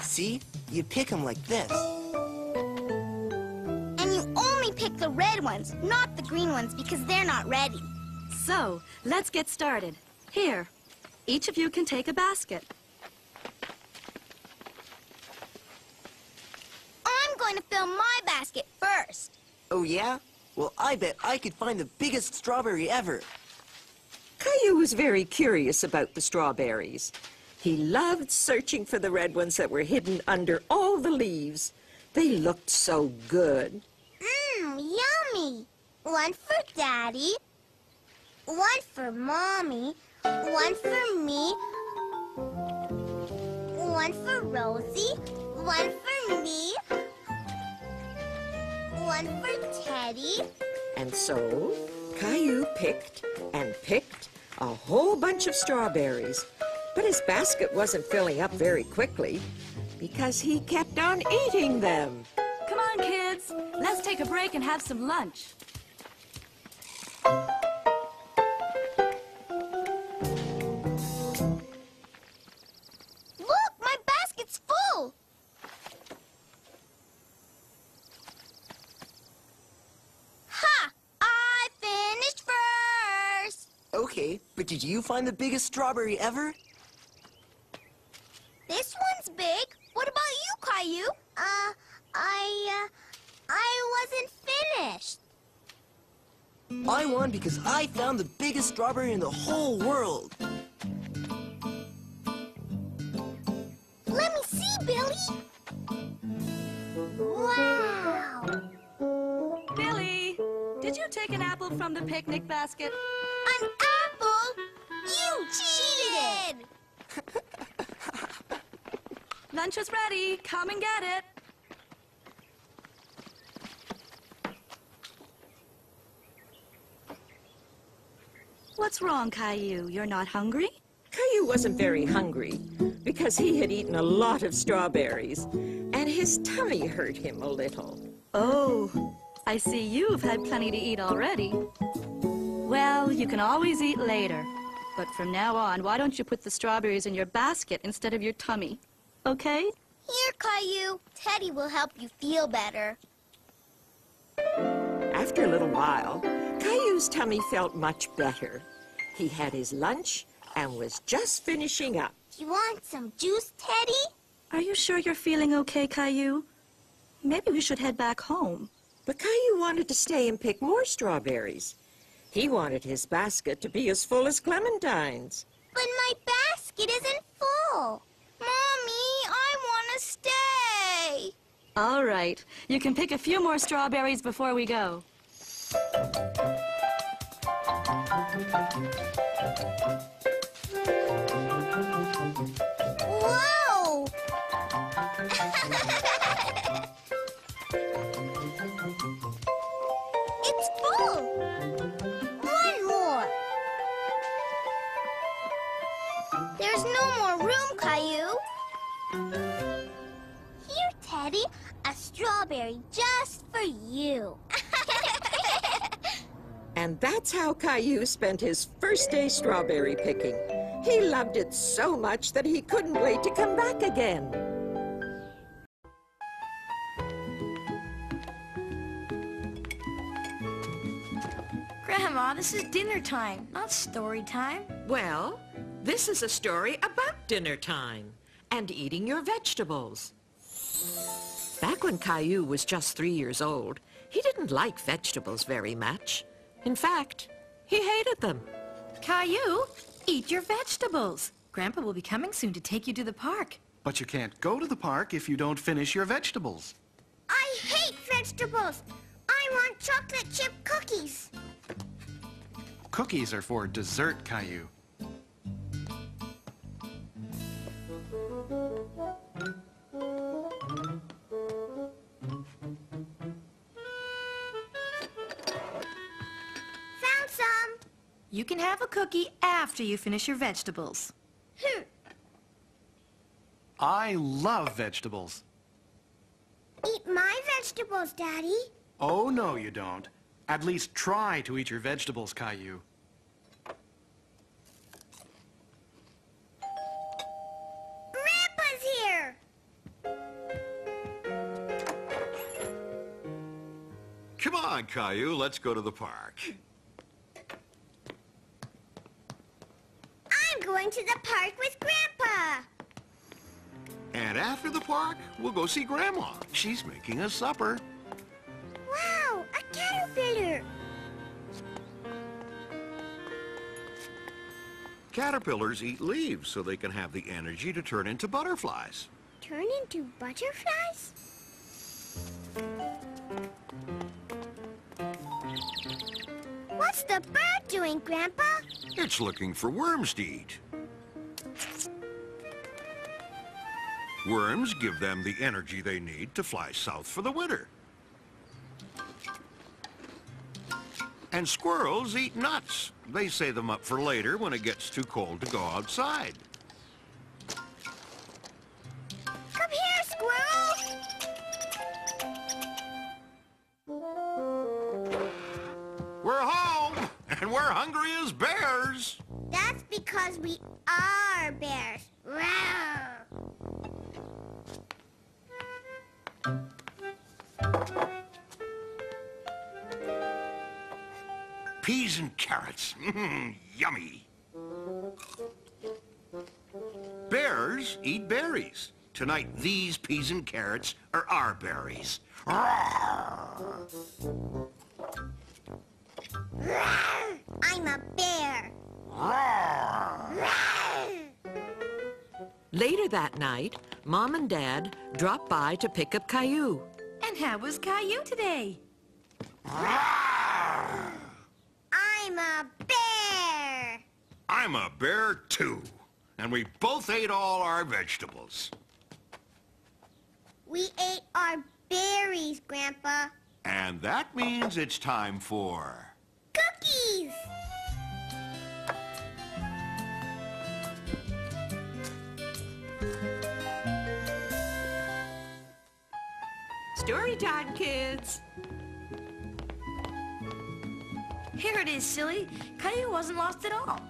See? You pick them like this. And you only pick the red ones, not the green ones, because they're not ready. So, let's get started. Here, each of you can take a basket. I'm going to fill my basket first. Oh, yeah? Well, I bet I could find the biggest strawberry ever. Caillou was very curious about the strawberries. He loved searching for the red ones that were hidden under all the leaves. They looked so good. Yummy. One for Daddy, one for Mommy, one for me, one for Rosie, one for me, one for Teddy. And so, Caillou picked and picked a whole bunch of strawberries. But his basket wasn't filling up very quickly because he kept on eating them. Come on, kids. Let's take a break and have some lunch. Look, my basket's full. Ha! I finished first. Okay, but did you find the biggest strawberry ever? This one's big. What about you, Caillou? I wasn't finished. I won because I found the biggest strawberry in the whole world. Let me see, Billy. Wow. Billy, did you take an apple from the picnic basket? An apple? You cheated! Lunch is ready. Come and get it. What's wrong, Caillou? You're not hungry? Caillou wasn't very hungry because he had eaten a lot of strawberries, and his tummy hurt him a little. Oh, I see you've had plenty to eat already. Well, you can always eat later. But from now on, why don't you put the strawberries in your basket instead of your tummy? Okay? Here, Caillou. Teddy will help you feel better. After a little while, Caillou's tummy felt much better. He had his lunch and was just finishing up. You want some juice, Teddy? Are you sure you're feeling okay, Caillou? Maybe we should head back home. But Caillou wanted to stay and pick more strawberries. He wanted his basket to be as full as clementines. But my basket isn't full. Mommy, I want to stay. All right. You can pick a few more strawberries before we go. Whoa! It's full. One more. There's no more room, Caillou. Here, Teddy, a strawberry just for you. And that's how Caillou spent his first day strawberry picking. He loved it so much that he couldn't wait to come back again. Grandma, this is dinner time, not story time. Well, this is a story about dinner time and eating your vegetables. Back when Caillou was just 3 years old, he didn't like vegetables very much. In fact, he hated them. Caillou, eat your vegetables. Grandpa will be coming soon to take you to the park. But you can't go to the park if you don't finish your vegetables. I hate vegetables. I want chocolate chip cookies. cookies are for dessert, Caillou. Found some. You can have a cookie after you finish your vegetables. I love vegetables. Eat my vegetables, Daddy. Oh, no, you don't. At least try to eat your vegetables, Caillou. Grandpa's here. Come on, Caillou, let's go to the park. I'm going to the park with Grandpa. And after the park, we'll go see Grandma. She's making us supper. Wow, a caterpillar. Caterpillars eat leaves so they can have the energy to turn into butterflies. Turn into butterflies? What's the bird doing, Grandpa? It's looking for worms to eat. Worms give them the energy they need to fly south for the winter. And squirrels eat nuts. They save them up for later when it gets too cold to go outside. Come here, squirrel! We're home, and we're hungry as bears. That's because we are bears. Rawr. Peas and carrots. Yummy. Bears eat berries. Tonight, these peas and carrots are our berries. Rawr. I'm a bear. Later that night, Mom and Dad dropped by to pick up Caillou. And how was Caillou today? I'm a bear. I'm a bear, too. And we both ate all our vegetables. We ate our berries, Grandpa. And that means it's time for... Cookies! Story time, kids. Here it is, silly. Caillou wasn't lost at all.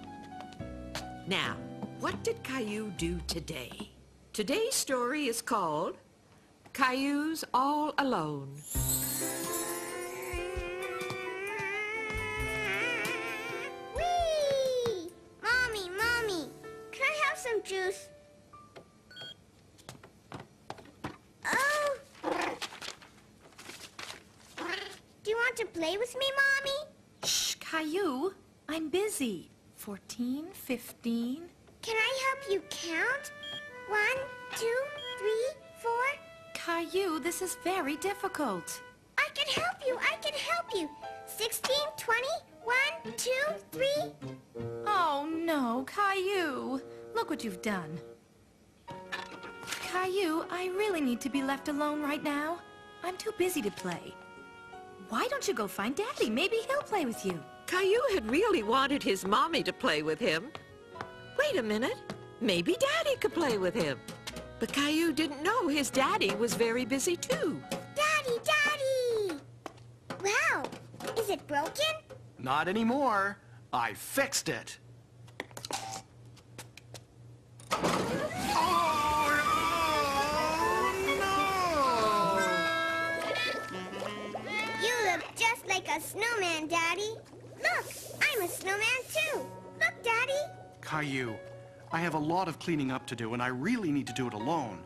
Now, what did Caillou do today? Today's story is called Caillou's All Alone. Whee! Mommy, can I have some juice? Oh! Do you want to play with me, Mommy? Shh, Caillou. I'm busy. 14, 15. Can I help you count? 1, 2, 3, 4. Caillou, this is very difficult. I can help you. 16, 20, 1, 2, 3. Oh, no, Caillou. Look what you've done. Caillou, I really need to be left alone right now. I'm too busy to play. Why don't you go find Daddy? Maybe he'll play with you. Caillou had really wanted his mommy to play with him. Wait a minute. Maybe Daddy could play with him. But Caillou didn't know his daddy was very busy, too. Daddy! Wow, is it broken? Not anymore. I fixed it. You look just like a snowman, Daddy. Look, I'm a snowman too. Look, Daddy. Caillou, I have a lot of cleaning up to do, and I really need to do it alone.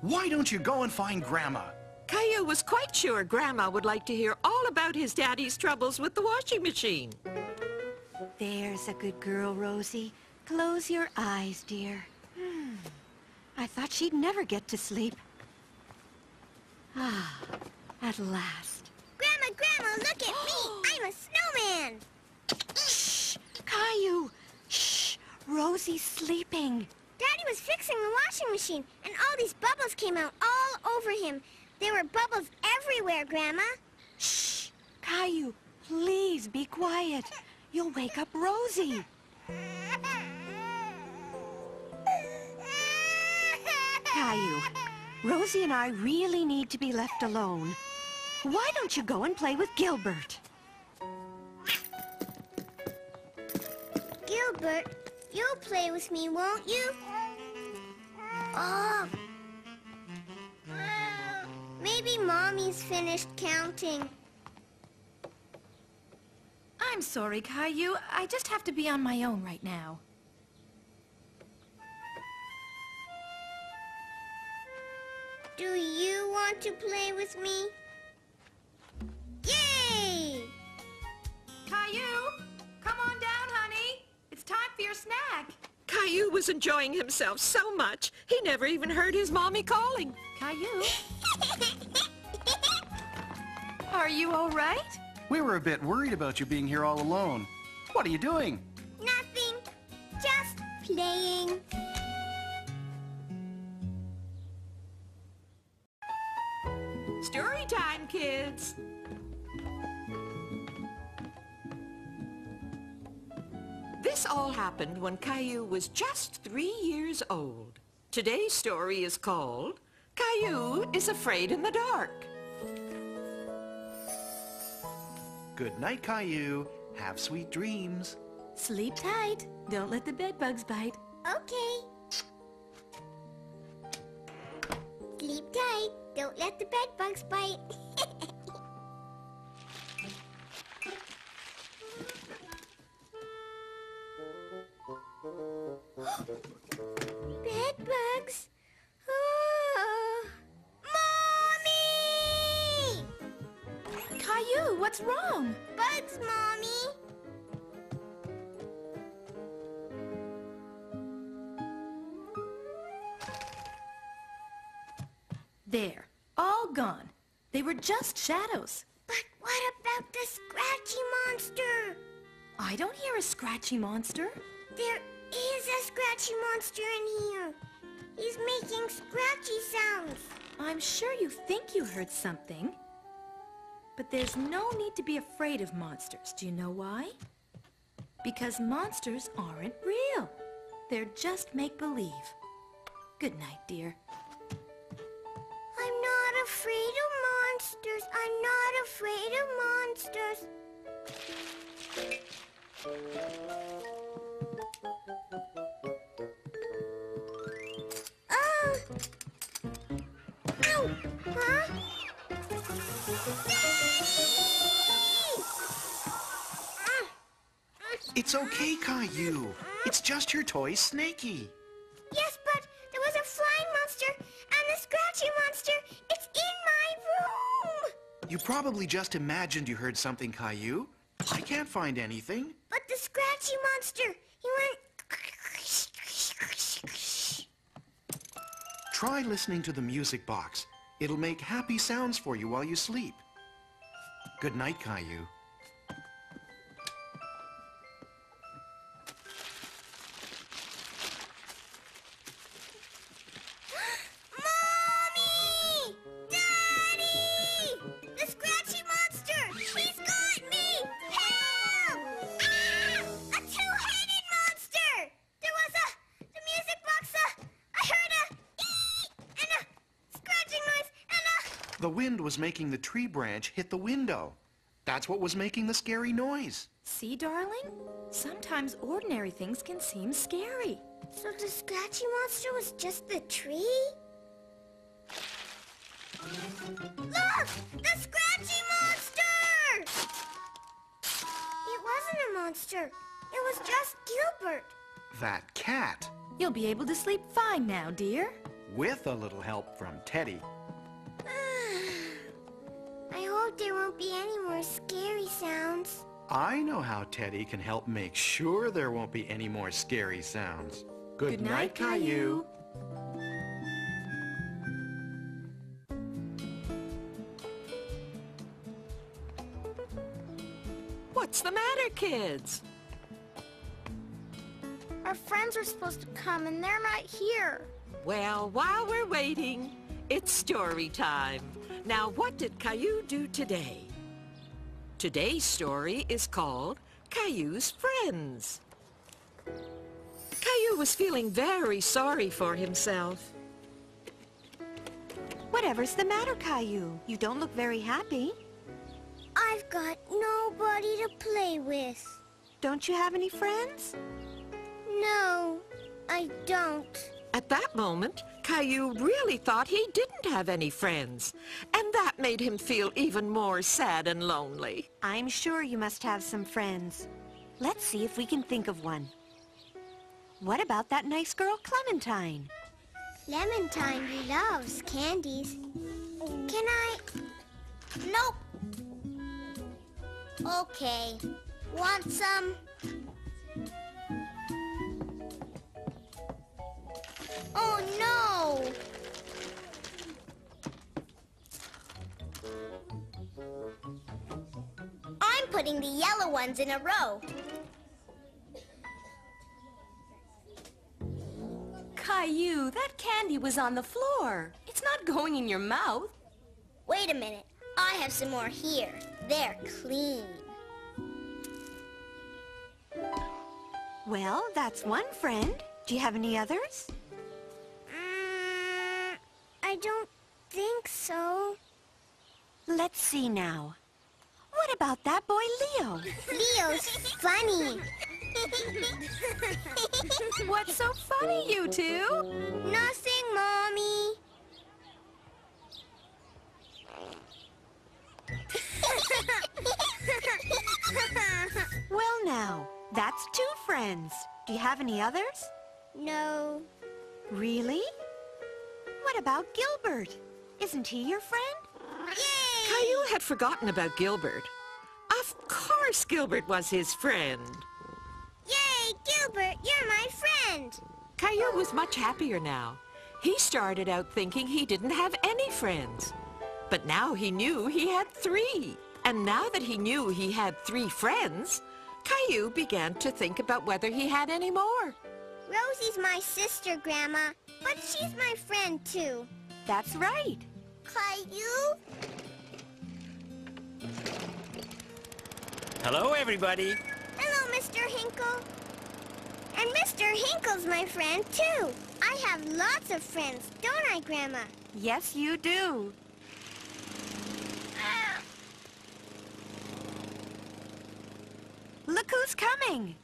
Why don't you go and find Grandma? Caillou was quite sure Grandma would like to hear all about his daddy's troubles with the washing machine. There's a good girl, Rosie. Close your eyes, dear. I thought she'd never get to sleep. Ah, at last. Grandma, look at me. I'm a snowman. Shh! was fixing the washing machine, and all these bubbles came out all over him. There were bubbles everywhere, Grandma. Shh! Caillou, please be quiet. You'll wake up Rosie. Caillou, Rosie and I really need to be left alone. Why don't you go and play with Gilbert? Gilbert, you'll play with me, won't you? Oh. Maybe Mommy's finished counting. I'm sorry, Caillou. I just have to be on my own right now. Do you want to play with me? Yay! Caillou, come on down, honey. It's time for your snack. Caillou was enjoying himself so much, he never even heard his mommy calling. Caillou? Are you all right? We were a bit worried about you being here all alone. What are you doing? Nothing. Just playing. Story time, kids. This all happened when Caillou was just 3 years old. Today's story is called Caillou is Afraid in the Dark. Good night, Caillou. Have sweet dreams. Sleep tight. Don't let the bedbugs bite. Okay. Sleep tight. Don't let the bedbugs bite. Bedbugs? Oh. Mommy! Caillou, what's wrong? Bugs, Mommy. There. All gone. They were just shadows. But what about the scratchy monster? I don't hear a scratchy monster. There is a scratchy monster in here. He's making scratchy sounds. I'm sure you think you heard something. But there's no need to be afraid of monsters. Do you know why? Because monsters aren't real. They're just make-believe. Good night, dear. I'm not afraid of monsters. I'm not afraid of monsters. Oh! Ow! Huh? It's okay, Caillou. It's just your toy, Snaky. Yes, but there was a flying monster and the scratchy monster. It's in my room. You probably just imagined you heard something, Caillou. I can't find anything. But the scratchy monster, he went... Try listening to the music box. It'll make happy sounds for you while you sleep. Good night, Caillou. Mommy! Daddy! The scratchy monster! He's got me! Help! Ah! A two-headed monster! There was the music box, I heard a ee! And a scratching noise, and a... The wind was making the tree branch hit the window. That's what was making the scary noise. See, darling? Sometimes ordinary things can seem scary. So the scratchy monster was just the tree? Look! The scratchy monster! It wasn't a monster. It was just Gilbert. That cat, You'll be able to sleep fine now, dear. with a little help from Teddy. I hope there won't be any more scary sounds. I know how Teddy can help make sure there won't be any more scary sounds. Good night, Caillou. What's the matter, kids? Our friends are supposed to come and they're not here. Well, while we're waiting, it's story time. Now, what did Caillou do today? Today's story is called Caillou's Friends. Caillou was feeling very sorry for himself. Whatever's the matter, Caillou? You don't look very happy. I've got nobody to play with. Don't you have any friends? No, I don't. At that moment, Caillou really thought he didn't have any friends, and that made him feel even more sad and lonely. I'm sure you must have some friends. Let's see if we can think of one. What about that nice girl, Clementine? Clementine loves candies. Can I? Nope. Okay. Want some? Oh no! I'm putting the yellow ones in a row. Caillou, that candy was on the floor. It's not going in your mouth. Wait a minute. I have some more here. They're clean. Well, that's one friend. Do you have any others? I don't think so. Let's see now. What about that boy, Leo? Leo's funny. What's so funny, you two? Nothing, Mommy. Well, now, that's two friends. Do you have any others? No. Really? What about Gilbert? Isn't he your friend? Yay! Caillou had forgotten about Gilbert. Of course Gilbert was his friend. Yay, Gilbert, you're my friend. Caillou was much happier now. He started out thinking he didn't have any friends. But now he knew he had 3. And now that he knew he had 3 friends, Caillou began to think about whether he had any more. Rosie's my sister, Grandma, but she's my friend too. That's right. Caillou? Hello, everybody. Hello, Mr. Hinkle. And Mr. Hinkle's my friend too. I have lots of friends, don't I, Grandma? Yes, you do. Look who's coming.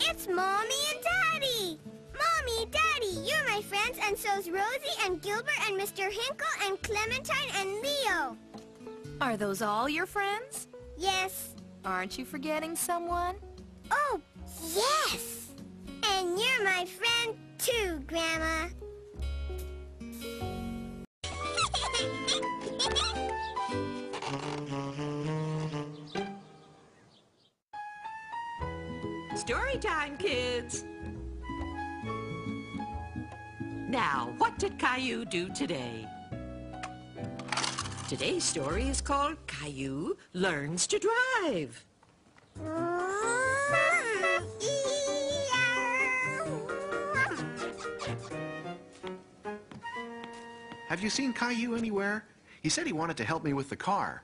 It's Mommy and Daddy. Mommy, Daddy, you're my friends, and so's Rosie and Gilbert and Mr. Hinkle and Clementine and Leo. Are those all your friends? Yes. Aren't you forgetting someone? Oh, yes. And you're my friend too, Grandma. Story time, kids. Now, what did Caillou do today? Today's story is called Caillou Learns to Drive. Have you seen Caillou anywhere? He said he wanted to help me with the car.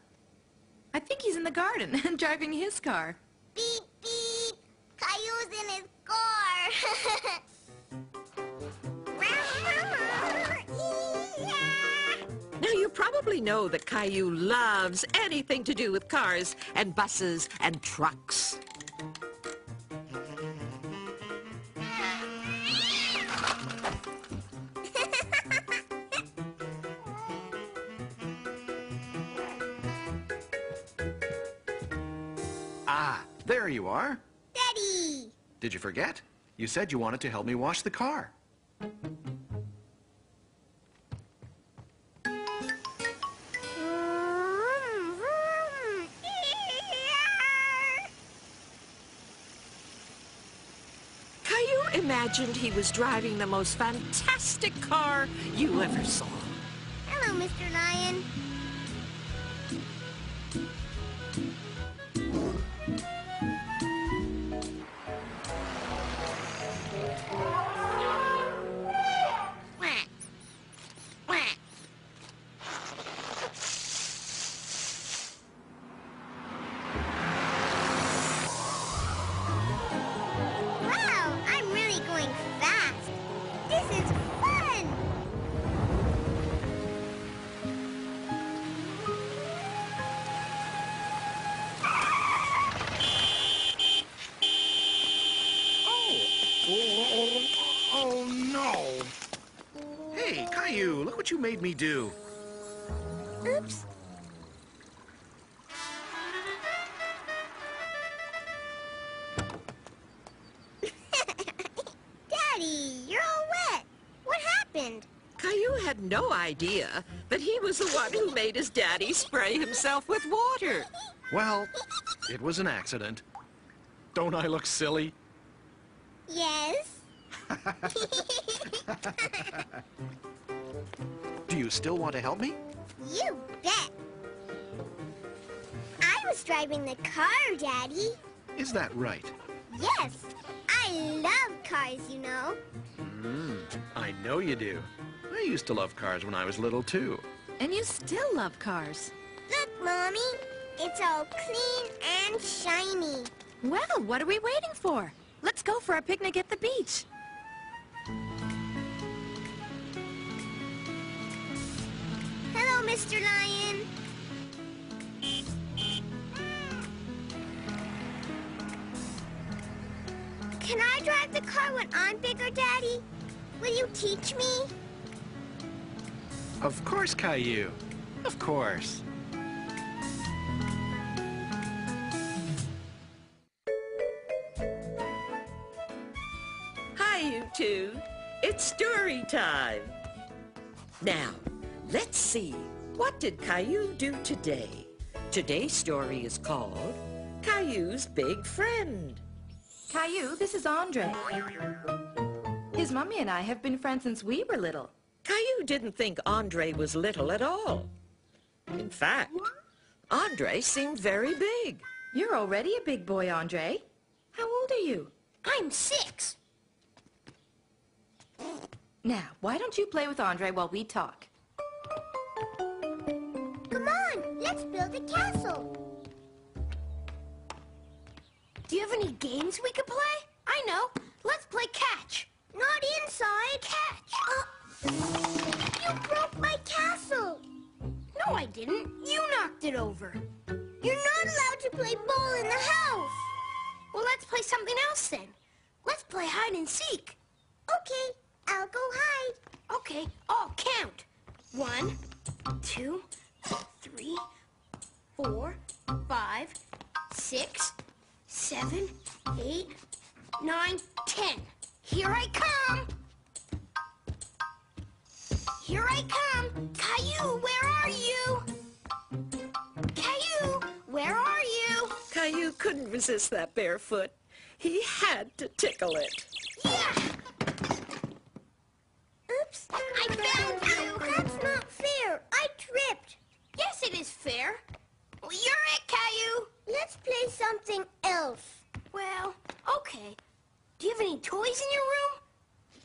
I think he's in the garden driving his car. Beep, beep. Caillou's in his car. Now, you probably know that Caillou loves anything to do with cars and buses and trucks. Ah, there you are. Daddy. Did you forget? You said you wanted to help me wash the car. Caillou imagined he was driving the most fantastic car you ever saw. Hello, Mr. Lion. Caillou, look what you made me do. Oops. Daddy, you're all wet. What happened? Caillou had no idea that he was the one who made his daddy spray himself with water. Well, it was an accident. Don't I look silly? Yes. Do you still want to help me? You bet. I was driving the car, Daddy. Is that right? Yes. I love cars, you know. I know you do. I used to love cars when I was little, too. And you still love cars. Look, Mommy. It's all clean and shiny. Well, what are we waiting for? Let's go for a picnic at the beach. Hello, Mr. Lion. Can I drive the car when I'm bigger, Daddy? Will you teach me? Of course, Caillou. Of course. Hi, you two. It's story time. Now, let's see. What did Caillou do today? Today's story is called Caillou's Big Friend. Caillou, this is Andre. His mommy and I have been friends since we were little. Caillou didn't think Andre was little at all. In fact, Andre seemed very big. You're already a big boy, Andre. How old are you? I'm 6. Now, why don't you play with Andre while we talk? Come on, let's build a castle. Do you have any games we could play? I know. Let's play catch. Not inside. Catch. You broke my castle. No, I didn't. You knocked it over. You're not allowed to play ball in the house. Well, let's play something else then. Let's play hide and seek. Okay, I'll go hide. Okay, I'll count. 1, 2, 3, 4, 5, 6, 7, 8, 9, 10. Here I come. Here I come. Caillou, where are you? Caillou, where are you? Caillou couldn't resist that bare foot. He had to tickle it. Yeah! Oops, I found you. That's not fair. I tripped. Yes, it is fair. Well, you're it, Caillou. Let's play something else. Well, okay. Do you have any toys in your room?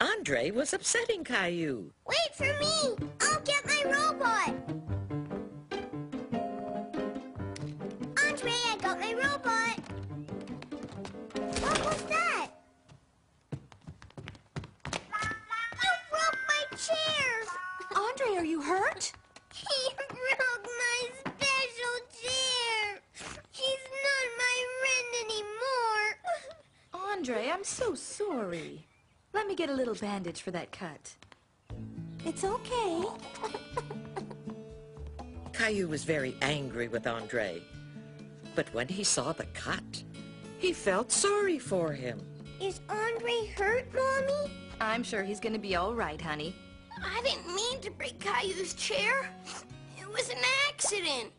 Andre was upsetting Caillou. Wait for me. I'll get my robot. Andre, I got my robot. What was that? You broke my chair. Andre, are you hurt? He broke my special chair. He's not my friend anymore. Andre, I'm so sorry. Let me get a little bandage for that cut. It's okay. Caillou was very angry with Andre. But when he saw the cut, he felt sorry for him. Is Andre hurt, Mommy? I'm sure he's gonna be all right, honey. I didn't mean to break Caillou's chair. It was an accident.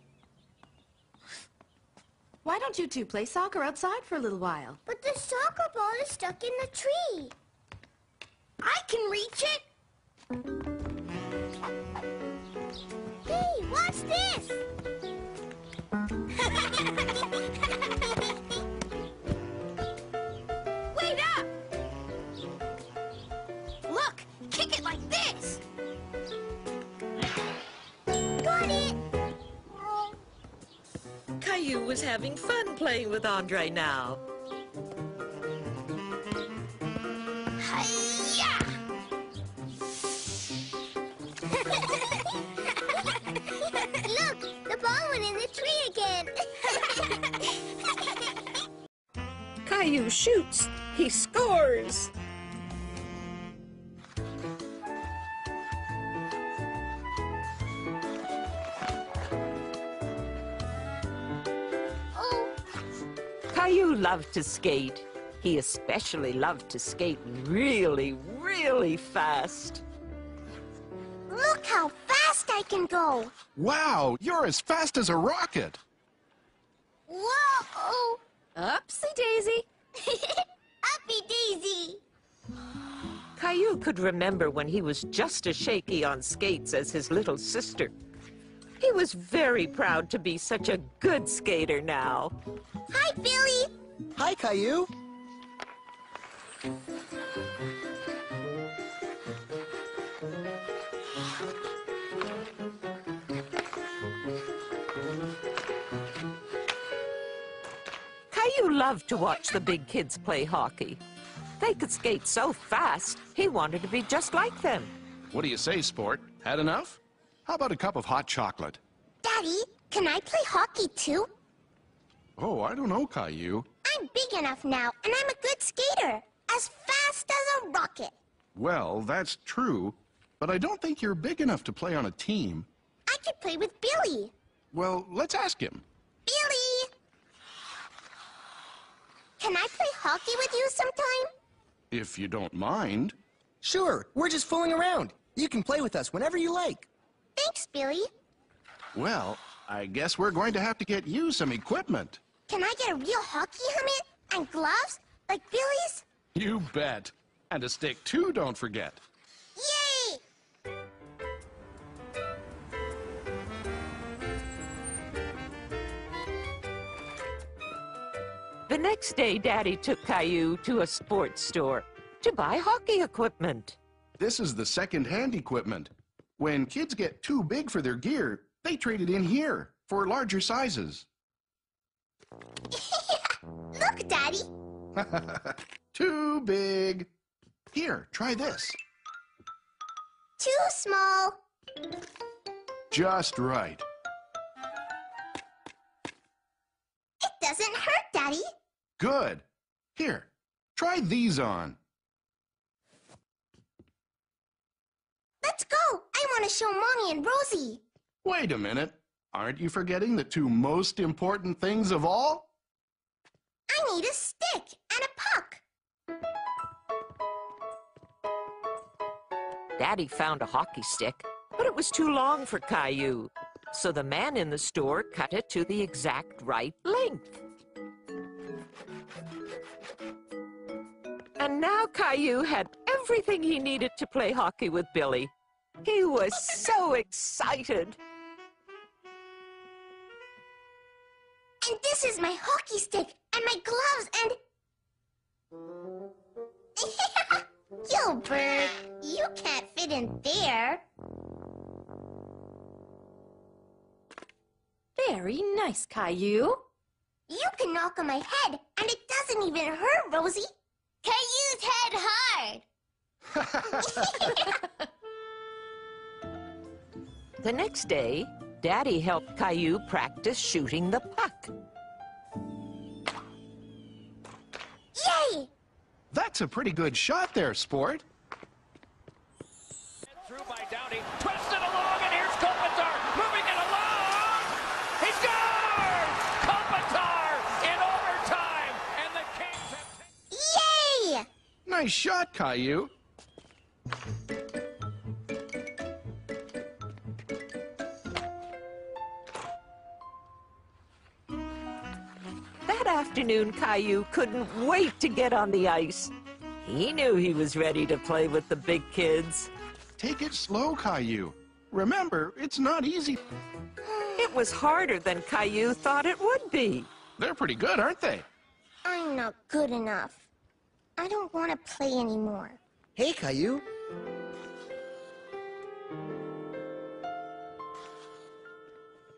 Why don't you two play soccer outside for a little while? But the soccer ball is stuck in the tree. I can reach it. Hey, watch this. Wait up. Look, kick it like this. Got it. Caillou was having fun playing with Andre now. Hi-ya! Look, the ball went in the tree again. Caillou shoots. He scores. Caillou loved to skate. He especially loved to skate really, really fast. Look how fast I can go. Wow, you're as fast as a rocket. Whoa! Upsy daisy. Uppy daisy. Caillou could remember when he was just as shaky on skates as his little sister. He was very proud to be such a good skater now. Hi, Billy. Hi, Caillou. Caillou loved to watch the big kids play hockey. They could skate so fast, he wanted to be just like them. What do you say, Sport? Had enough? How about a cup of hot chocolate? Daddy, can I play hockey too? Oh, I don't know, Caillou. I'm big enough now, and I'm a good skater. As fast as a rocket. Well, that's true, but I don't think you're big enough to play on a team. I could play with Billy. Well, let's ask him. Billy! Can I play hockey with you sometime? If you don't mind. Sure, we're just fooling around. You can play with us whenever you like. Thanks, Billy. Well, I guess we're going to have to get you some equipment. Can I get a real hockey helmet and gloves like Billy's? You bet. And a stick, too, don't forget. Yay! The next day, Daddy took Caillou to a sports store to buy hockey equipment. This is the second-hand equipment. When kids get too big for their gear, they trade it in here for larger sizes. Look, Daddy. Too big. Here, try this. Too small. Just right. It doesn't hurt, Daddy. Good. Here, try these on. Let's go. I want to show Mommy and Rosie. Wait a minute. Aren't you forgetting the two most important things of all? I need a stick and a puck. Daddy found a hockey stick, but it was too long for Caillou. So the man in the store cut it to the exact right length. And now Caillou had everything he needed to play hockey with Billy. He was so excited. And this is my hockey stick and my gloves and... Gilbert, you can't fit in there. Very nice, Caillou. You can knock on my head, and it doesn't even hurt, Rosie. Caillou's head hard. The next day, Daddy helped Caillou practice shooting the puck. Yay! That's a pretty good shot there, Sport. Through by Downey, twisted along, and here's Kopitar, moving it along. He scores! Kopitar in overtime, and the Kings have... Yay! Nice shot, Caillou. That afternoon, Caillou couldn't wait to get on the ice. He knew he was ready to play with the big kids. Take it slow, Caillou. Remember, it's not easy. It was harder than Caillou thought it would be. They're pretty good, aren't they? I'm not good enough. I don't want to play anymore. Hey, Caillou.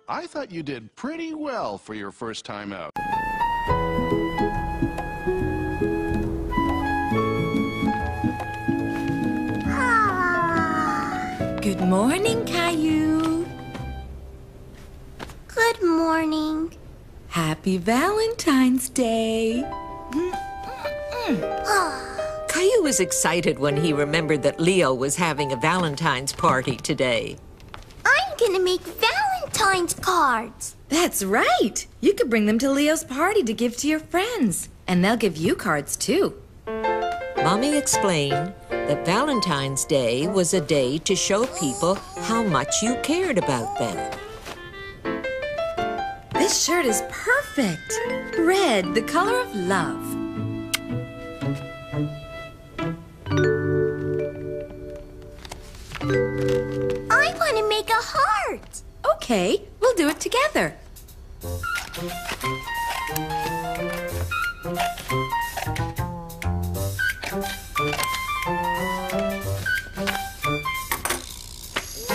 I thought you did pretty well for your first time out. Good morning, Caillou. Good morning. Happy Valentine's Day. Caillou was excited when he remembered that Leo was having a Valentine's party today. I'm gonna make Valentine's Valentine's cards. That's right. You could bring them to Leo's party to give to your friends. And they'll give you cards, too. Mommy explained that Valentine's Day was a day to show people how much you cared about them. This shirt is perfect. Red, the color of love. I want to make a heart. Okay, we'll do it together.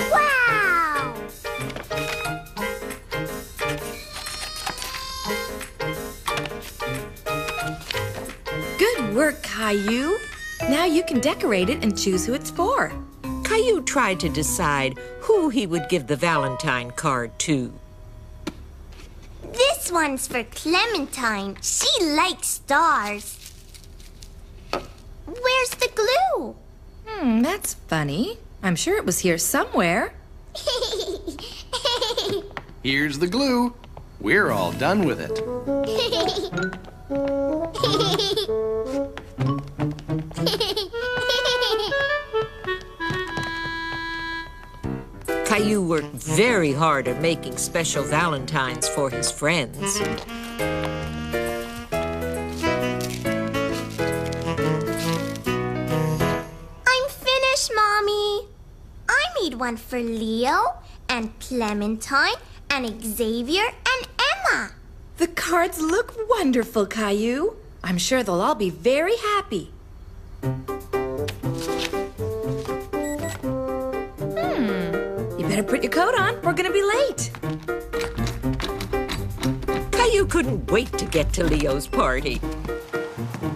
Wow! Good work, Caillou. Now you can decorate it and choose who it's for. Caillou tried to decide who he would give the Valentine card to. This one's for Clementine. She likes stars. Where's the glue? That's funny. I'm sure it was here somewhere. Here's the glue. We're all done with it. Caillou worked very hard at making special Valentines for his friends. I'm finished, Mommy. I made one for Leo and Clementine and Xavier and Emma. The cards look wonderful, Caillou. I'm sure they'll all be very happy. You better put your coat on. We're gonna be late. Caillou couldn't wait to get to Leo's party.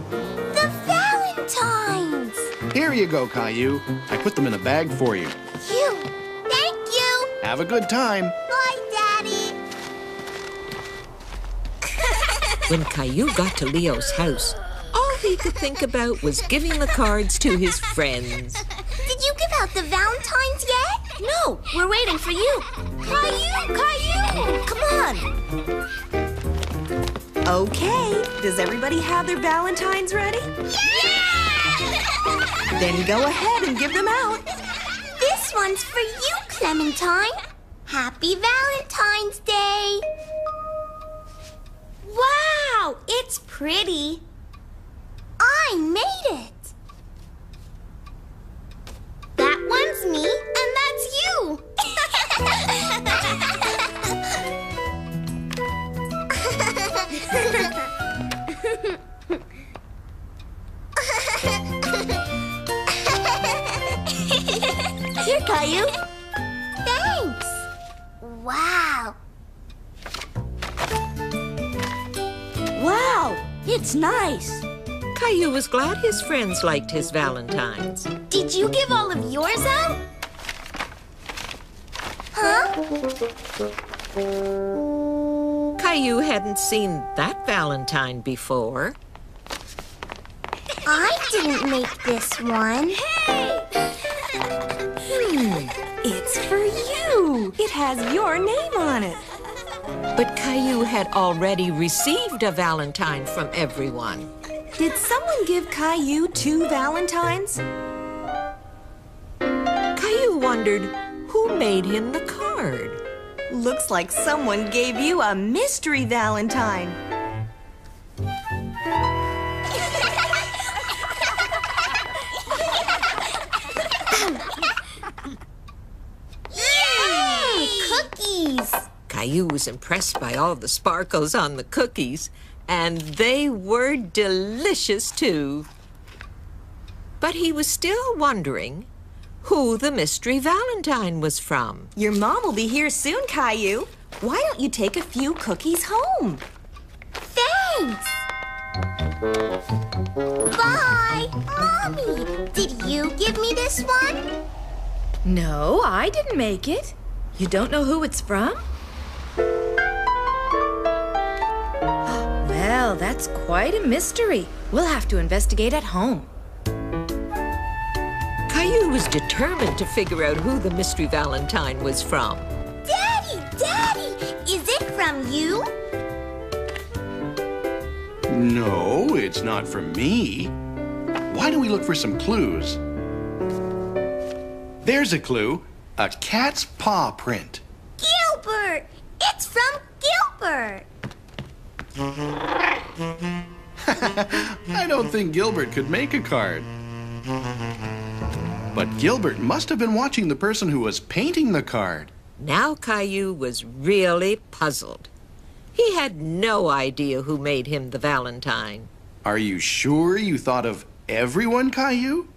The Valentines! Here you go, Caillou. I put them in a bag for you. Phew. Thank you. Have a good time. Bye, Daddy. When Caillou got to Leo's house, all he could think about was giving the cards to his friends. Did you give out the Valentines yet? No, we're waiting for you. Caillou! Caillou! Come on! Okay, does everybody have their Valentines ready? Yeah! Then go ahead and give them out. This one's for you, Clementine. Happy Valentine's Day. Wow, it's pretty. I made it. That one's me, and that's you. Here, Caillou. Thanks. Wow. Wow, it's nice. Caillou was glad his friends liked his Valentines. Did you give all of yours out? Huh? Caillou hadn't seen that Valentine before. I didn't make this one. Hey! It's for you. It has your name on it. But Caillou had already received a Valentine from everyone. Did someone give Caillou 2 Valentines? Caillou wondered who made him the card. Looks like someone gave you a mystery Valentine. Cookies! Caillou was impressed by all the sparkles on the cookies, and they were delicious too. But he was still wondering who the mystery Valentine was from. Your mom will be here soon, Caillou. Why don't you take a few cookies home? Thanks! Bye! Mommy, did you give me this one? No, I didn't make it. You don't know who it's from? Well, that's quite a mystery. We'll have to investigate at home. Caillou was determined to figure out who the mystery Valentine was from. Daddy, Daddy, is it from you? No, it's not from me. Why don't we look for some clues? There's a clue. A cat's paw print. Gilbert! It's from Gilbert! I don't think Gilbert could make a card. But Gilbert must have been watching the person who was painting the card. Now Caillou was really puzzled. He had no idea who made him the Valentine. Are you sure you thought of everyone, Caillou?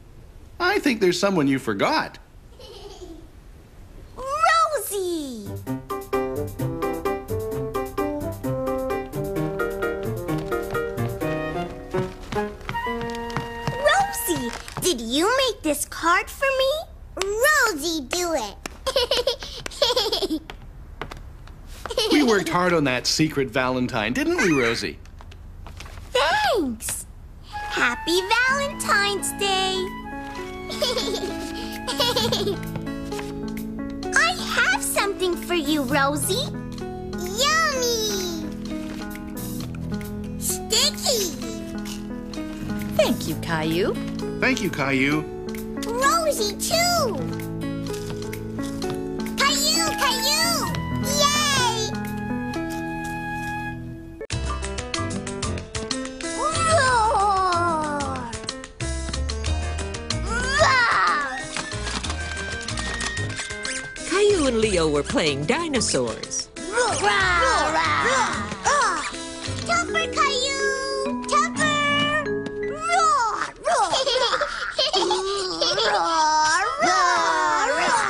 I think there's someone you forgot. Rosie! Rosie, did you make this card for me? Rosie, do it. We worked hard on that secret Valentine, didn't we, Rosie? Thanks. Happy Valentine's Day. I have something for you, Rosie. Yummy. Sticky. Thank you, Caillou. Thank you, Caillou. Rosie, too. Caillou, Caillou. Yay. Roar. Roar. Caillou and Leo were playing dinosaurs. Roar. Roar. Roar. Tougher, Caillou. Tougher. Roar. Roar. Roar. Roar.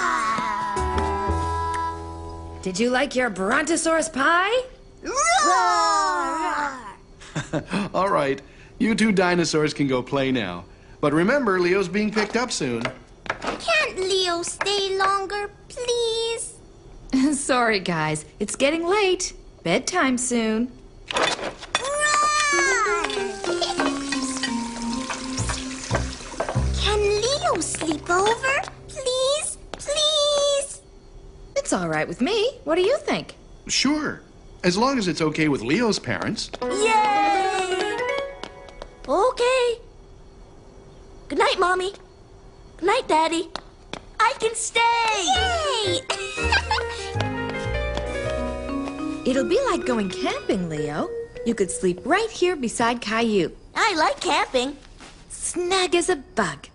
Did you like your Brontosaurus pie? Roar. All right, you two dinosaurs can go play now. But remember, Leo's being picked up soon. Can't Leo stay longer, please? Sorry, guys. It's getting late. Bedtime soon. Can Leo sleep over, please? Please? It's all right with me. What do you think? Sure, as long as it's okay with Leo's parents. Yay! Okay. Good night, Mommy. Good night, Daddy. I can stay! Yay! It'll be like going camping, Leo. You could sleep right here beside Caillou. I like camping. Snug as a bug.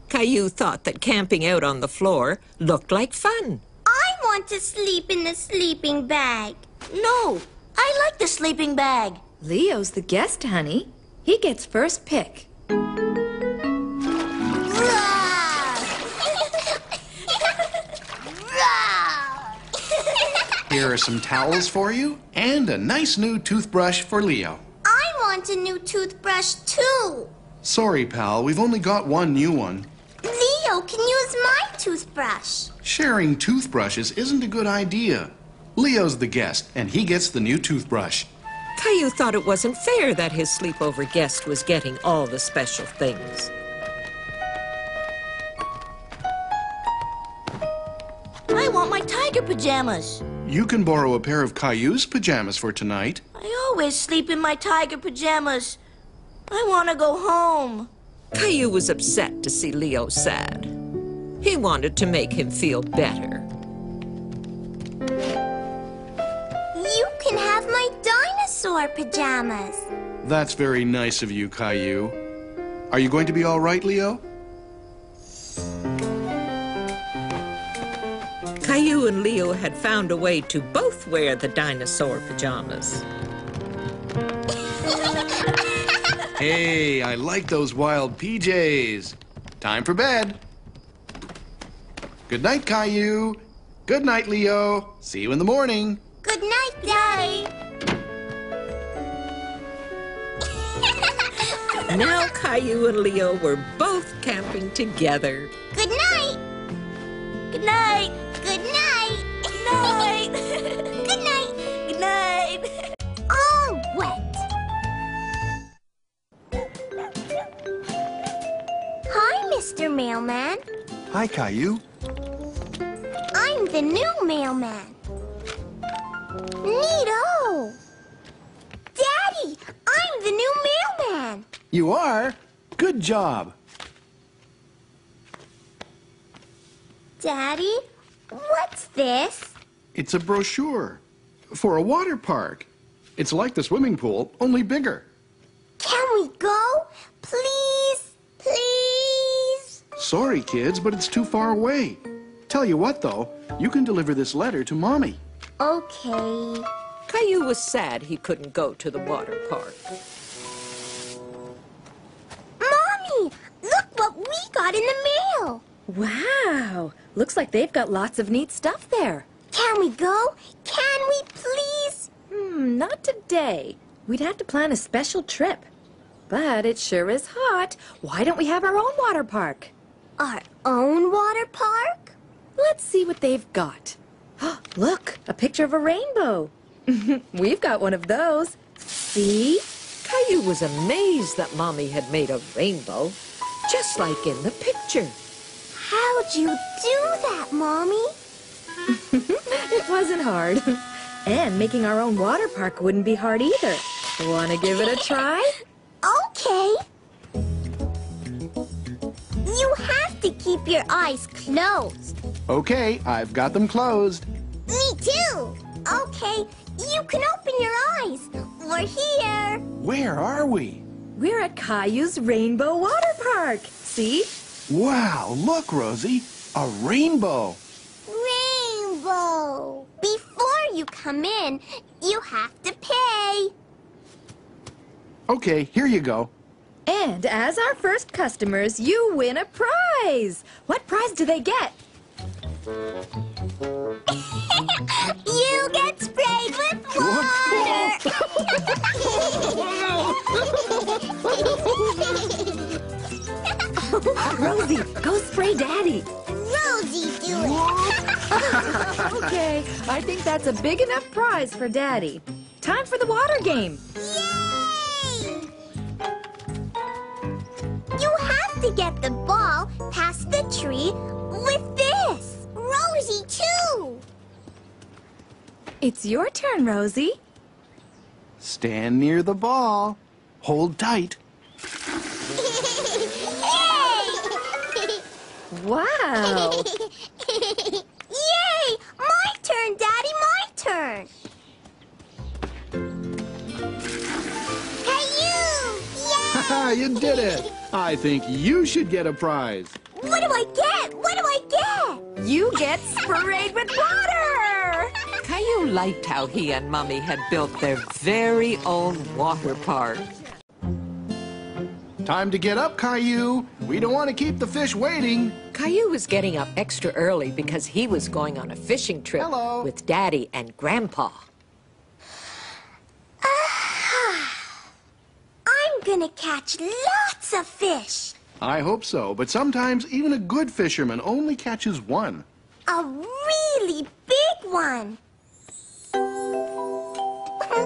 Caillou thought that camping out on the floor looked like fun. I want to sleep in the sleeping bag. No, I like the sleeping bag. Leo's the guest, honey. He gets first pick. Here are some towels for you and a nice new toothbrush for Leo. I want a new toothbrush, too. Sorry, pal, we've only got one new one. Leo can use my toothbrush. Sharing toothbrushes isn't a good idea. Leo's the guest, and he gets the new toothbrush. Caillou thought it wasn't fair that his sleepover guest was getting all the special things. I want my tiger pajamas. You can borrow a pair of Caillou's pajamas for tonight. I always sleep in my tiger pajamas. I want to go home. Caillou was upset to see Leo sad. He wanted to make him feel better. You can have my dinosaur pajamas. That's very nice of you, Caillou. Are you going to be all right, Leo? Caillou and Leo had found a way to both wear the dinosaur pajamas. Hey, I like those wild PJs. Time for bed. Good night, Caillou. Good night, Leo. See you in the morning. Good night, Daddy. Now Caillou and Leo were both camping together. Good night. Good night. Good night. Good night. Good night. Good night. All wet. Hi, Mr. Mailman. Hi, Caillou. I'm the new mailman. Neato! Daddy, I'm the new mailman. You are? Good job. Daddy, what's this? It's a brochure for a water park. It's like the swimming pool, only bigger. Can we go? Please? Please? Sorry, kids, but it's too far away. Tell you what, though, you can deliver this letter to Mommy. Okay. Caillou was sad he couldn't go to the water park. Mommy, look what we got in the mail. Wow! Looks like they've got lots of neat stuff there. Can we go? Can we please? Not today. We'd have to plan a special trip. But it sure is hot. Why don't we have our own water park? Our own water park? Let's see what they've got. Look, a picture of a rainbow. We've got one of those. See? Caillou was amazed that Mommy had made a rainbow, just like in the picture. How'd you do that, Mommy? It wasn't hard. And making our own water park wouldn't be hard either. Want to give it a try? Okay. You have to keep your eyes closed. Okay, I've got them closed. Me too. Okay, you can open your eyes. We're here. Where are we? We're at Caillou's Rainbow Water Park. See? Wow, look, Rosie, a rainbow. Rainbow. Before you come in, you have to pay. Okay, here you go. And as our first customers, you win a prize. What prize do they get? You get sprayed with water. Rosie, go spray Daddy. Rosie, do it. Okay, I think that's a big enough prize for Daddy. Time for the water game. Yay! You have to get the ball past the tree with this. Rosie, too. It's your turn, Rosie. Stand near the ball. Hold tight. Wow. Yay! My turn, Daddy, my turn. Caillou! Yay! You did it. I think you should get a prize. What do I get? What do I get? You get sprayed with water! Caillou liked how he and Mommy had built their very own water park. Time to get up, Caillou. We don't want to keep the fish waiting. Caillou was getting up extra early because he was going on a fishing trip with Daddy and Grandpa. I'm gonna catch lots of fish. I hope so, but sometimes even a good fisherman only catches one. A really big one.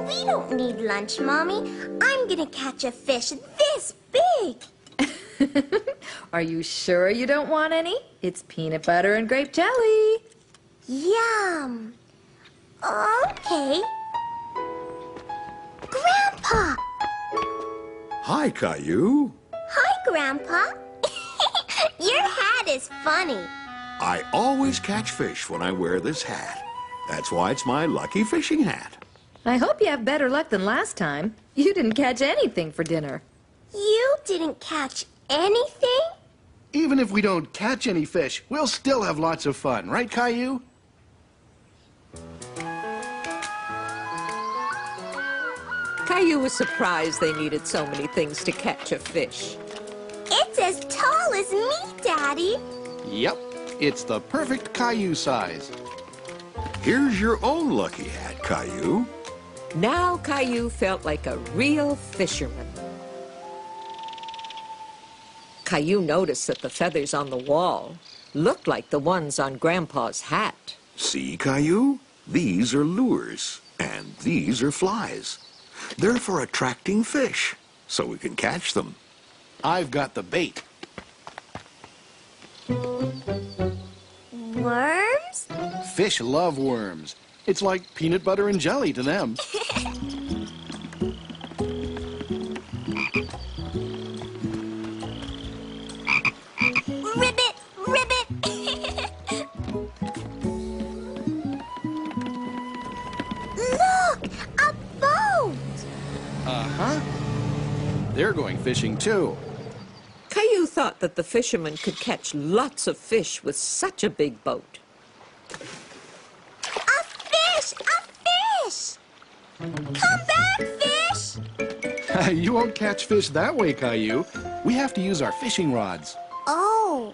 We don't need lunch, Mommy. I'm gonna catch a fish this big. Are you sure you don't want any? It's peanut butter and grape jelly. Yum. Okay. Grandpa. Hi, Caillou. Hi, Grandpa. Your hat is funny. I always catch fish when I wear this hat. That's why it's my lucky fishing hat. I hope you have better luck than last time. You didn't catch anything for dinner. You didn't catch anything? Even if we don't catch any fish, we'll still have lots of fun, right, Caillou? Caillou was surprised they needed so many things to catch a fish. It's as tall as me, Daddy. Yep, it's the perfect Caillou size. Here's your own lucky hat, Caillou. Now Caillou felt like a real fisherman. Caillou noticed that the feathers on the wall looked like the ones on Grandpa's hat. See, Caillou? These are lures, and these are flies. They're for attracting fish, so we can catch them. I've got the bait. Worms? Fish love worms. It's like peanut butter and jelly to them. Ribbit, ribbit. Look, a boat. Uh-huh. They're going fishing too. Caillou thought that the fisherman could catch lots of fish with such a big boat. A fish, a fish. Come back, fish. You won't catch fish that way, Caillou. We have to use our fishing rods. Oh.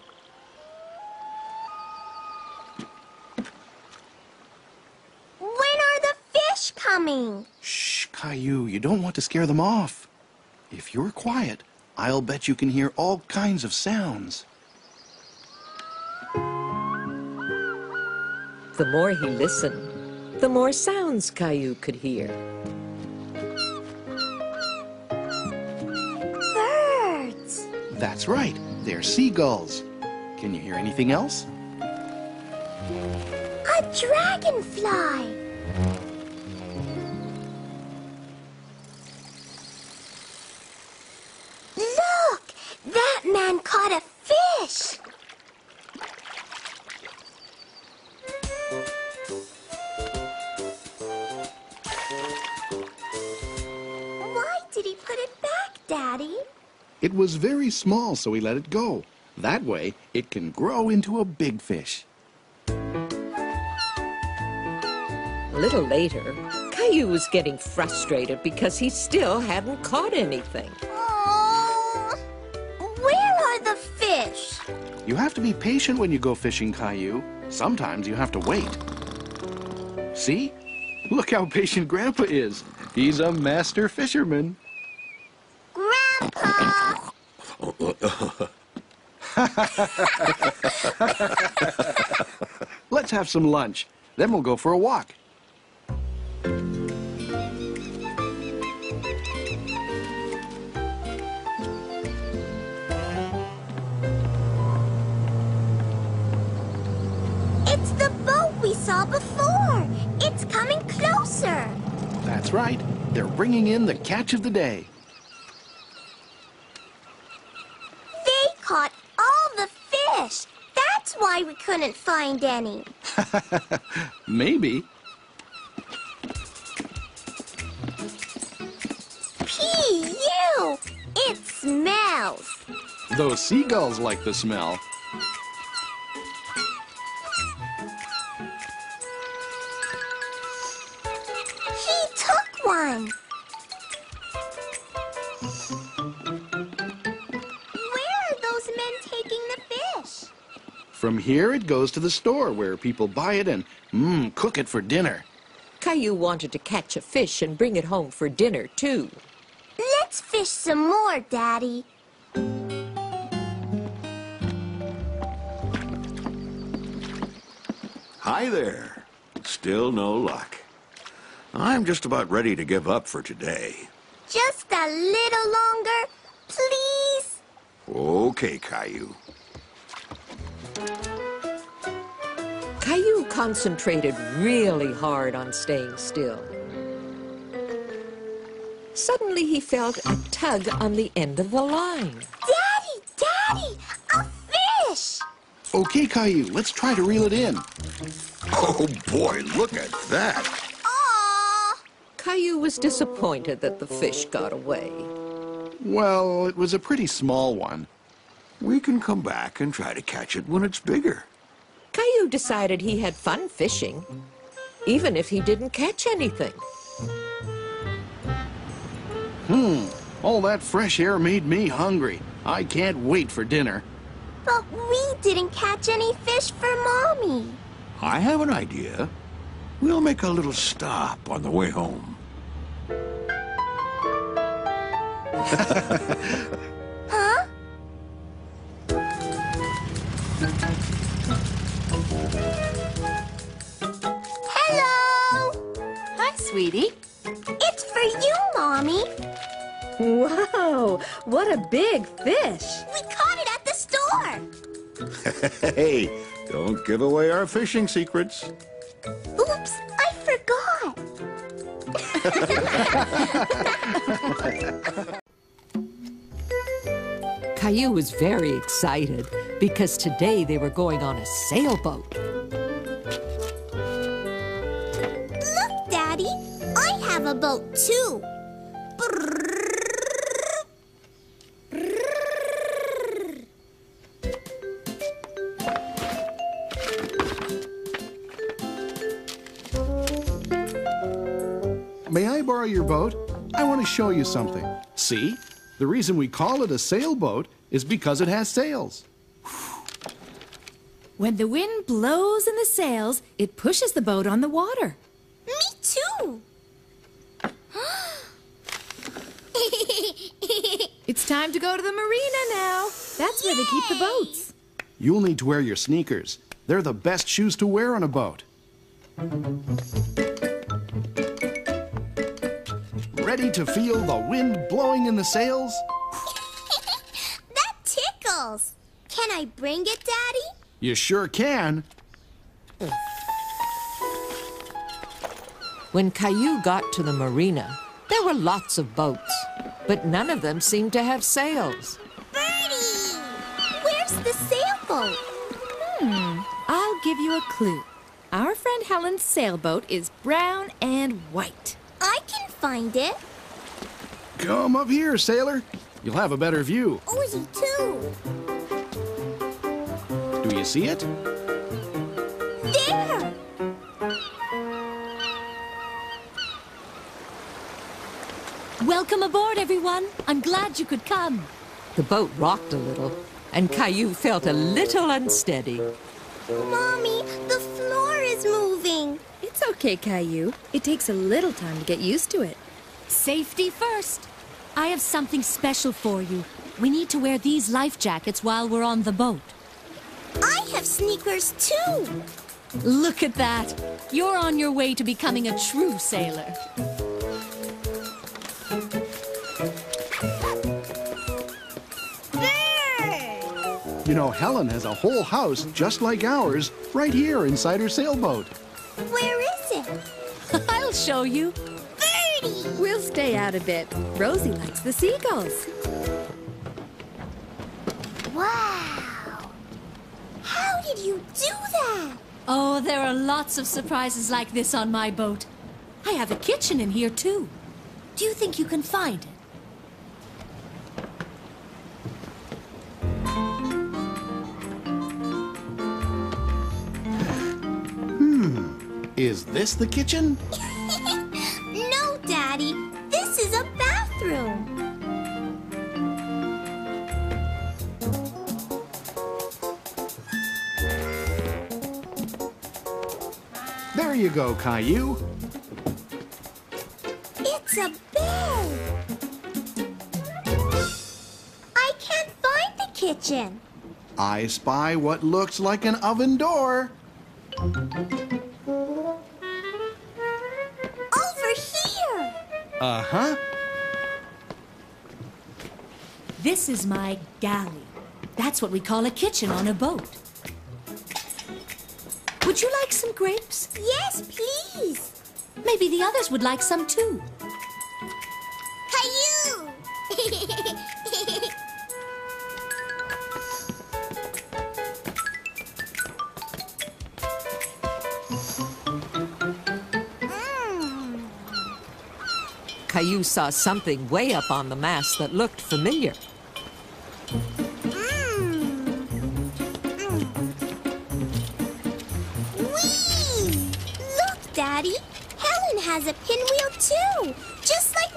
When are the fish coming? Shh, Caillou, you don't want to scare them off. If you're quiet, I'll bet you can hear all kinds of sounds. The more he listened, the more sounds Caillou could hear. Birds. That's right, they're seagulls. Can you hear anything else? A dragonfly. Look, that man caught a fish. Why did he put it back, Daddy? It was very small, so he let it go. That way, it can grow into a big fish. A little later, Caillou was getting frustrated because he still hadn't caught anything. Oh, where are the fish? You have to be patient when you go fishing, Caillou. Sometimes you have to wait. See? Look how patient Grandpa is. He's a master fisherman. Grandpa! Let's have some lunch. Then we'll go for a walk. It's the boat we saw before. It's coming closer. That's right. They're bringing in the catch of the day. They caught all the fish. That's why we couldn't find any. Maybe. P.U. It smells. Those seagulls like the smell. He took one. Where are those men taking the fish? From here, it goes to the store where people buy it and, cook it for dinner. Caillou wanted to catch a fish and bring it home for dinner, too. Let's fish some more, Daddy. Hi there. Still no luck. I'm just about ready to give up for today. Just a little longer, please. Okay, Caillou. Caillou concentrated really hard on staying still. Suddenly he felt a tug on the end of the line. Daddy, Daddy, a fish! Okay, Caillou, let's try to reel it in. Oh boy, look at that. Aww! Caillou was disappointed that the fish got away. Well, it was a pretty small one. We can come back and try to catch it when it's bigger. Caillou decided he had fun fishing, even if he didn't catch anything. All that fresh air made me hungry. I can't wait for dinner. But we didn't catch any fish for Mommy. I have an idea. We'll make a little stop on the way home. Huh? Hello! Hi, sweetie. It's for you, Mommy. Wow, what a big fish. We caught it at the store. Hey, don't give away our fishing secrets. Oops, I Caillou was very excited because today they were going on a sailboat. Look, Daddy, I have a boat too. May I borrow your boat? I want to show you something. See? The reason we call it a sailboat is because it has sails. When the wind blows in the sails, it pushes the boat on the water. Me too. It's time to go to the marina now. That's where they keep the boats. You'll need to wear your sneakers. They're the best shoes to wear on a boat. Ready to feel the wind blowing in the sails? That tickles. Can I bring it, Daddy? You sure can. When Caillou got to the marina, there were lots of boats, but none of them seemed to have sails. Birdie! Where's the sailboat? I'll give you a clue. Our friend Helen's sailboat is brown and white. I can find it. Come up here, sailor. You'll have a better view. Ozzy, too. Do you see it? There! Welcome aboard, everyone. I'm glad you could come. The boat rocked a little, and Caillou felt a little unsteady. Mommy, the floor is moving. It's okay, Caillou. It takes a little time to get used to it. Safety first. I have something special for you. We need to wear these life jackets while we're on the boat. I have sneakers, too. Look at that. You're on your way to becoming a true sailor. You know, Helen has a whole house just like ours right here inside her sailboat. Where is it? I'll show you. Birdie! We'll stay out a bit. Rosie likes the seagulls. Wow! How did you do that? Oh, there are lots of surprises like this on my boat. I have a kitchen in here, too. Do you think you can find it? Is this the kitchen? No, Daddy. This is a bathroom. There you go, Caillou. It's a bed. I can't find the kitchen. I spy what looks like an oven door. Over here. Uh-huh. This is my galley. That's what we call a kitchen on a boat. Would you like some grapes? Yes, please. Maybe the others would like some too. Caillou! Caillou saw something way up on the mast that looked familiar. Whee! Look, Daddy. Helen has a pinwheel too, just like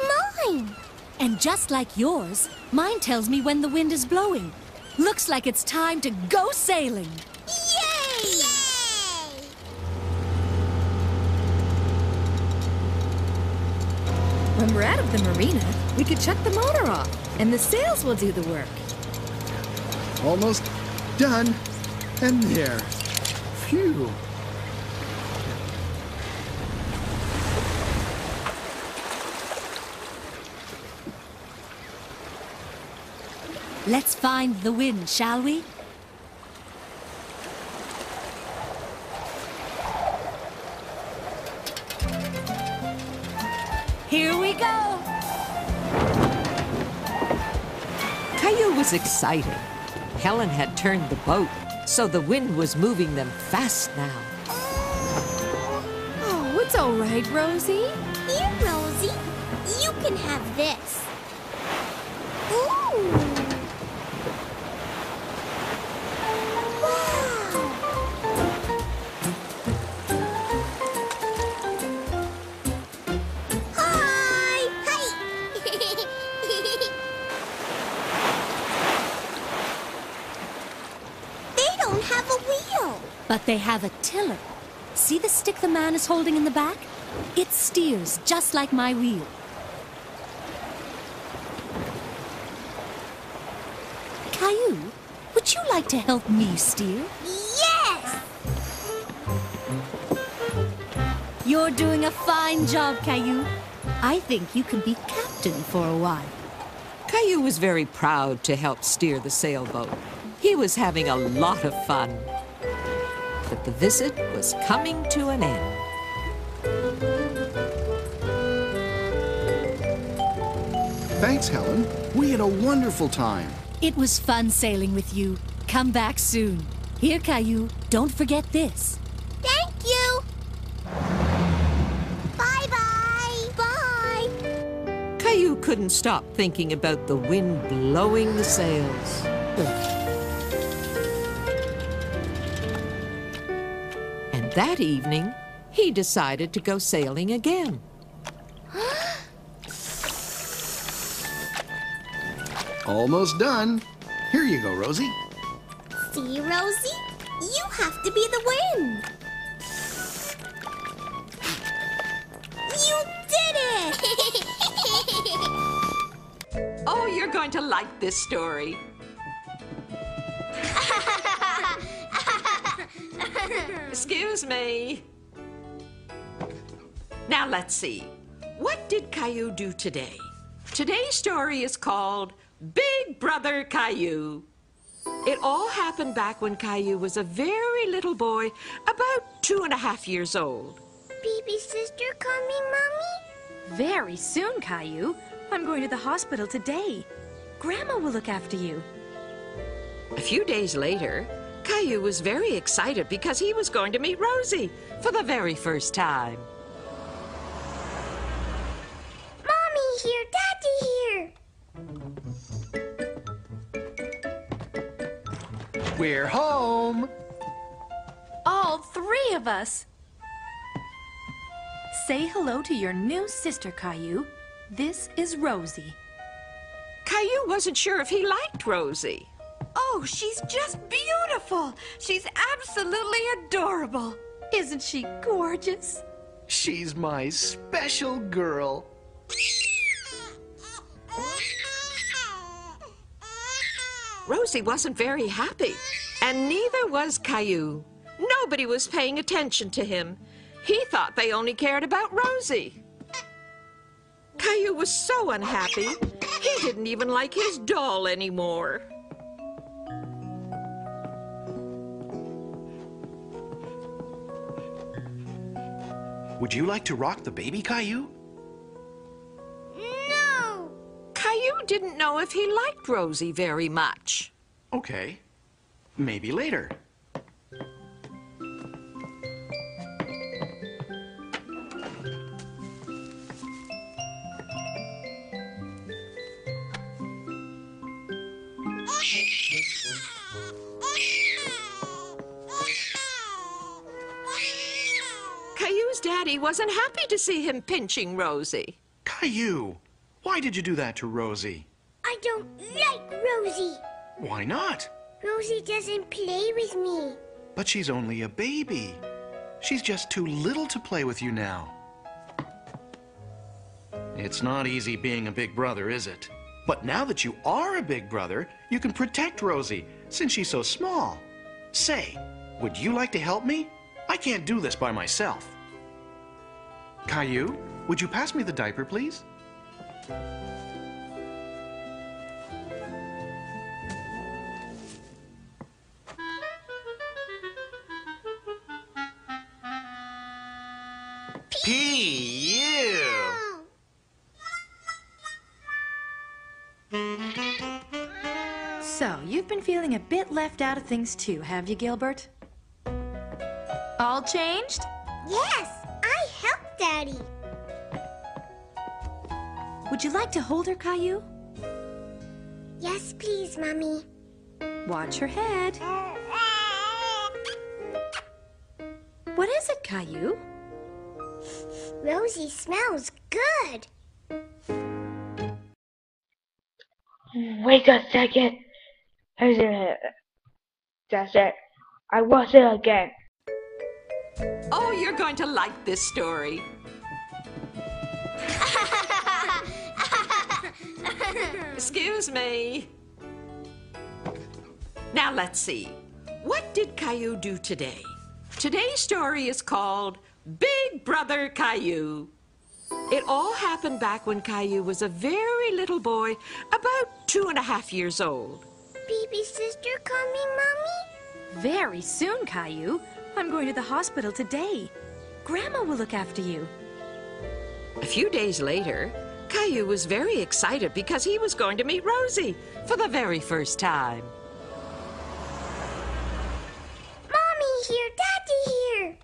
mine. And just like yours, mine tells me when the wind is blowing. Looks like it's time to go sailing. Yay! Yay! When we're out of the marina, we could shut the motor off, and the sails will do the work. Almost done. And there. Phew. Let's find the wind, shall we? Caillou was excited. Helen had turned the boat, so the wind was moving them fast now. Oh, it's all right, Rosie. Here, Rosie. You can have this. Ooh. But they have a tiller. See the stick the man is holding in the back? It steers just like my wheel. Caillou, would you like to help me steer? Yes! You're doing a fine job, Caillou. I think you can be captain for a while. Caillou was very proud to help steer the sailboat. He was having a lot of fun. But the visit was coming to an end. Thanks, Helen. We had a wonderful time. It was fun sailing with you. Come back soon. Here, Caillou, don't forget this. Thank you! Bye-bye! Bye! Caillou couldn't stop thinking about the wind blowing the sails. And that evening, he decided to go sailing again. Almost done. Here you go, Rosie. See, Rosie? You have to be the wind. You did it! Oh, you're going to like this story. Excuse me. Now let's see. What did Caillou do today? Today's story is called Big Brother Caillou. It all happened back when Caillou was a very little boy, about 2.5 years old. Baby sister coming, Mommy? Very soon, Caillou. I'm going to the hospital today. Grandma will look after you. A few days later, Caillou was very excited because he was going to meet Rosie for the very first time. Mommy here, Daddy here. We're home. All three of us. Say hello to your new sister, Caillou. This is Rosie. Caillou wasn't sure if he liked Rosie. Oh, she's just beautiful. She's absolutely adorable. Isn't she gorgeous? She's my special girl. Rosie wasn't very happy, and neither was Caillou. Nobody was paying attention to him. He thought they only cared about Rosie. Caillou was so unhappy, he didn't even like his doll anymore. Would you like to rock the baby, Caillou? No! Caillou didn't know if he liked Rosie very much. Okay. Maybe later. Caillou's daddy wasn't happy to see him pinching Rosie. Caillou, why did you do that to Rosie? I don't like Rosie. Why not? Rosie doesn't play with me. But she's only a baby. She's just too little to play with you now. It's not easy being a big brother, is it? But now that you are a big brother, you can protect Rosie, since she's so small. Say, would you like to help me? I can't do this by myself. Caillou, would you pass me the diaper, please? P.U. So, you've been feeling a bit left out of things too, have you, Gilbert? All changed? Yes, I helped Daddy. Would you like to hold her, Caillou? Yes, please, Mommy. Watch her head. What is it, Caillou? Rosie smells good. Wait a second. That's it. I was it again. Oh, you're going to like this story. Excuse me. Now let's see. What did Caillou do today? Today's story is called Big Brother Caillou. It all happened back when Caillou was a very little boy, about 2.5 years old. Baby sister coming, Mommy? Very soon, Caillou. I'm going to the hospital today. Grandma will look after you. A few days later, Caillou was very excited because he was going to meet Rosie for the very first time. Mommy here, Daddy here.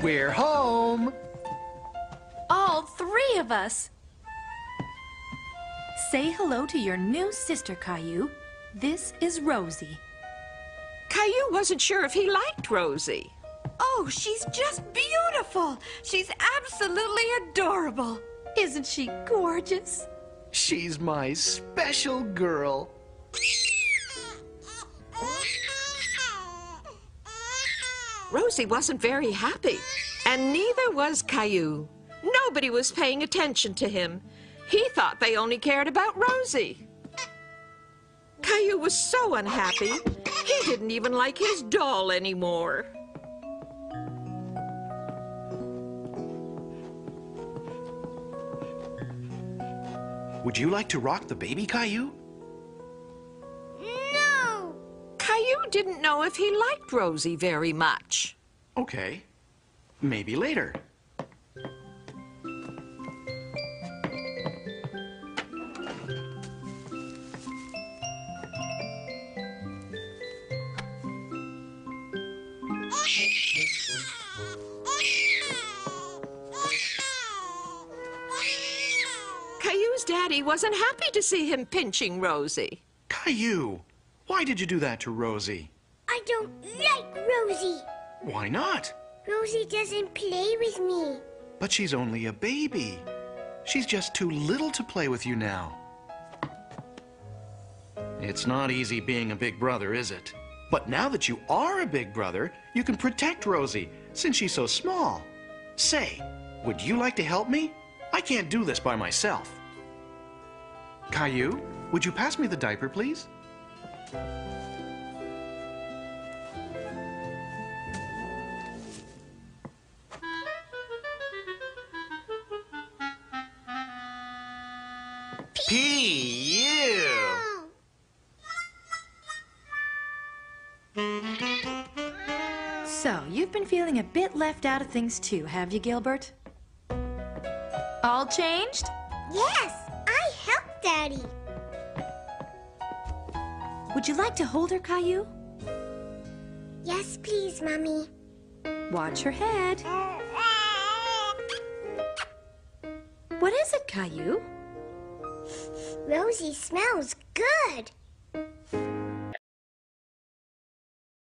We're home. All three of us. Say hello to your new sister, Caillou. This is Rosie. Caillou wasn't sure if he liked Rosie. Oh, she's just beautiful. She's absolutely adorable. Isn't she gorgeous? She's my special girl. Rosie wasn't very happy, and neither was Caillou. Nobody was paying attention to him. He thought they only cared about Rosie. Caillou was so unhappy, he didn't even like his doll anymore. Would you like to rock the baby, Caillou? No. Caillou didn't know if he liked Rosie very much. Okay. Maybe later. Caillou's daddy wasn't happy to see him pinching Rosie. Caillou, why did you do that to Rosie? I don't like Rosie. Why not? Rosie doesn't play with me. But she's only a baby. She's just too little to play with you now. It's not easy being a big brother, is it? But now that you are a big brother, you can protect Rosie, since she's so small. Say, would you like to help me? I can't do this by myself. Caillou, would you pass me the diaper, please? P.U. So, you've been feeling a bit left out of things too, have you, Gilbert? All changed? Yes, I helped Daddy. Would you like to hold her, Caillou? Yes, please, Mommy. Watch her head. What is it, Caillou? Rosie smells good.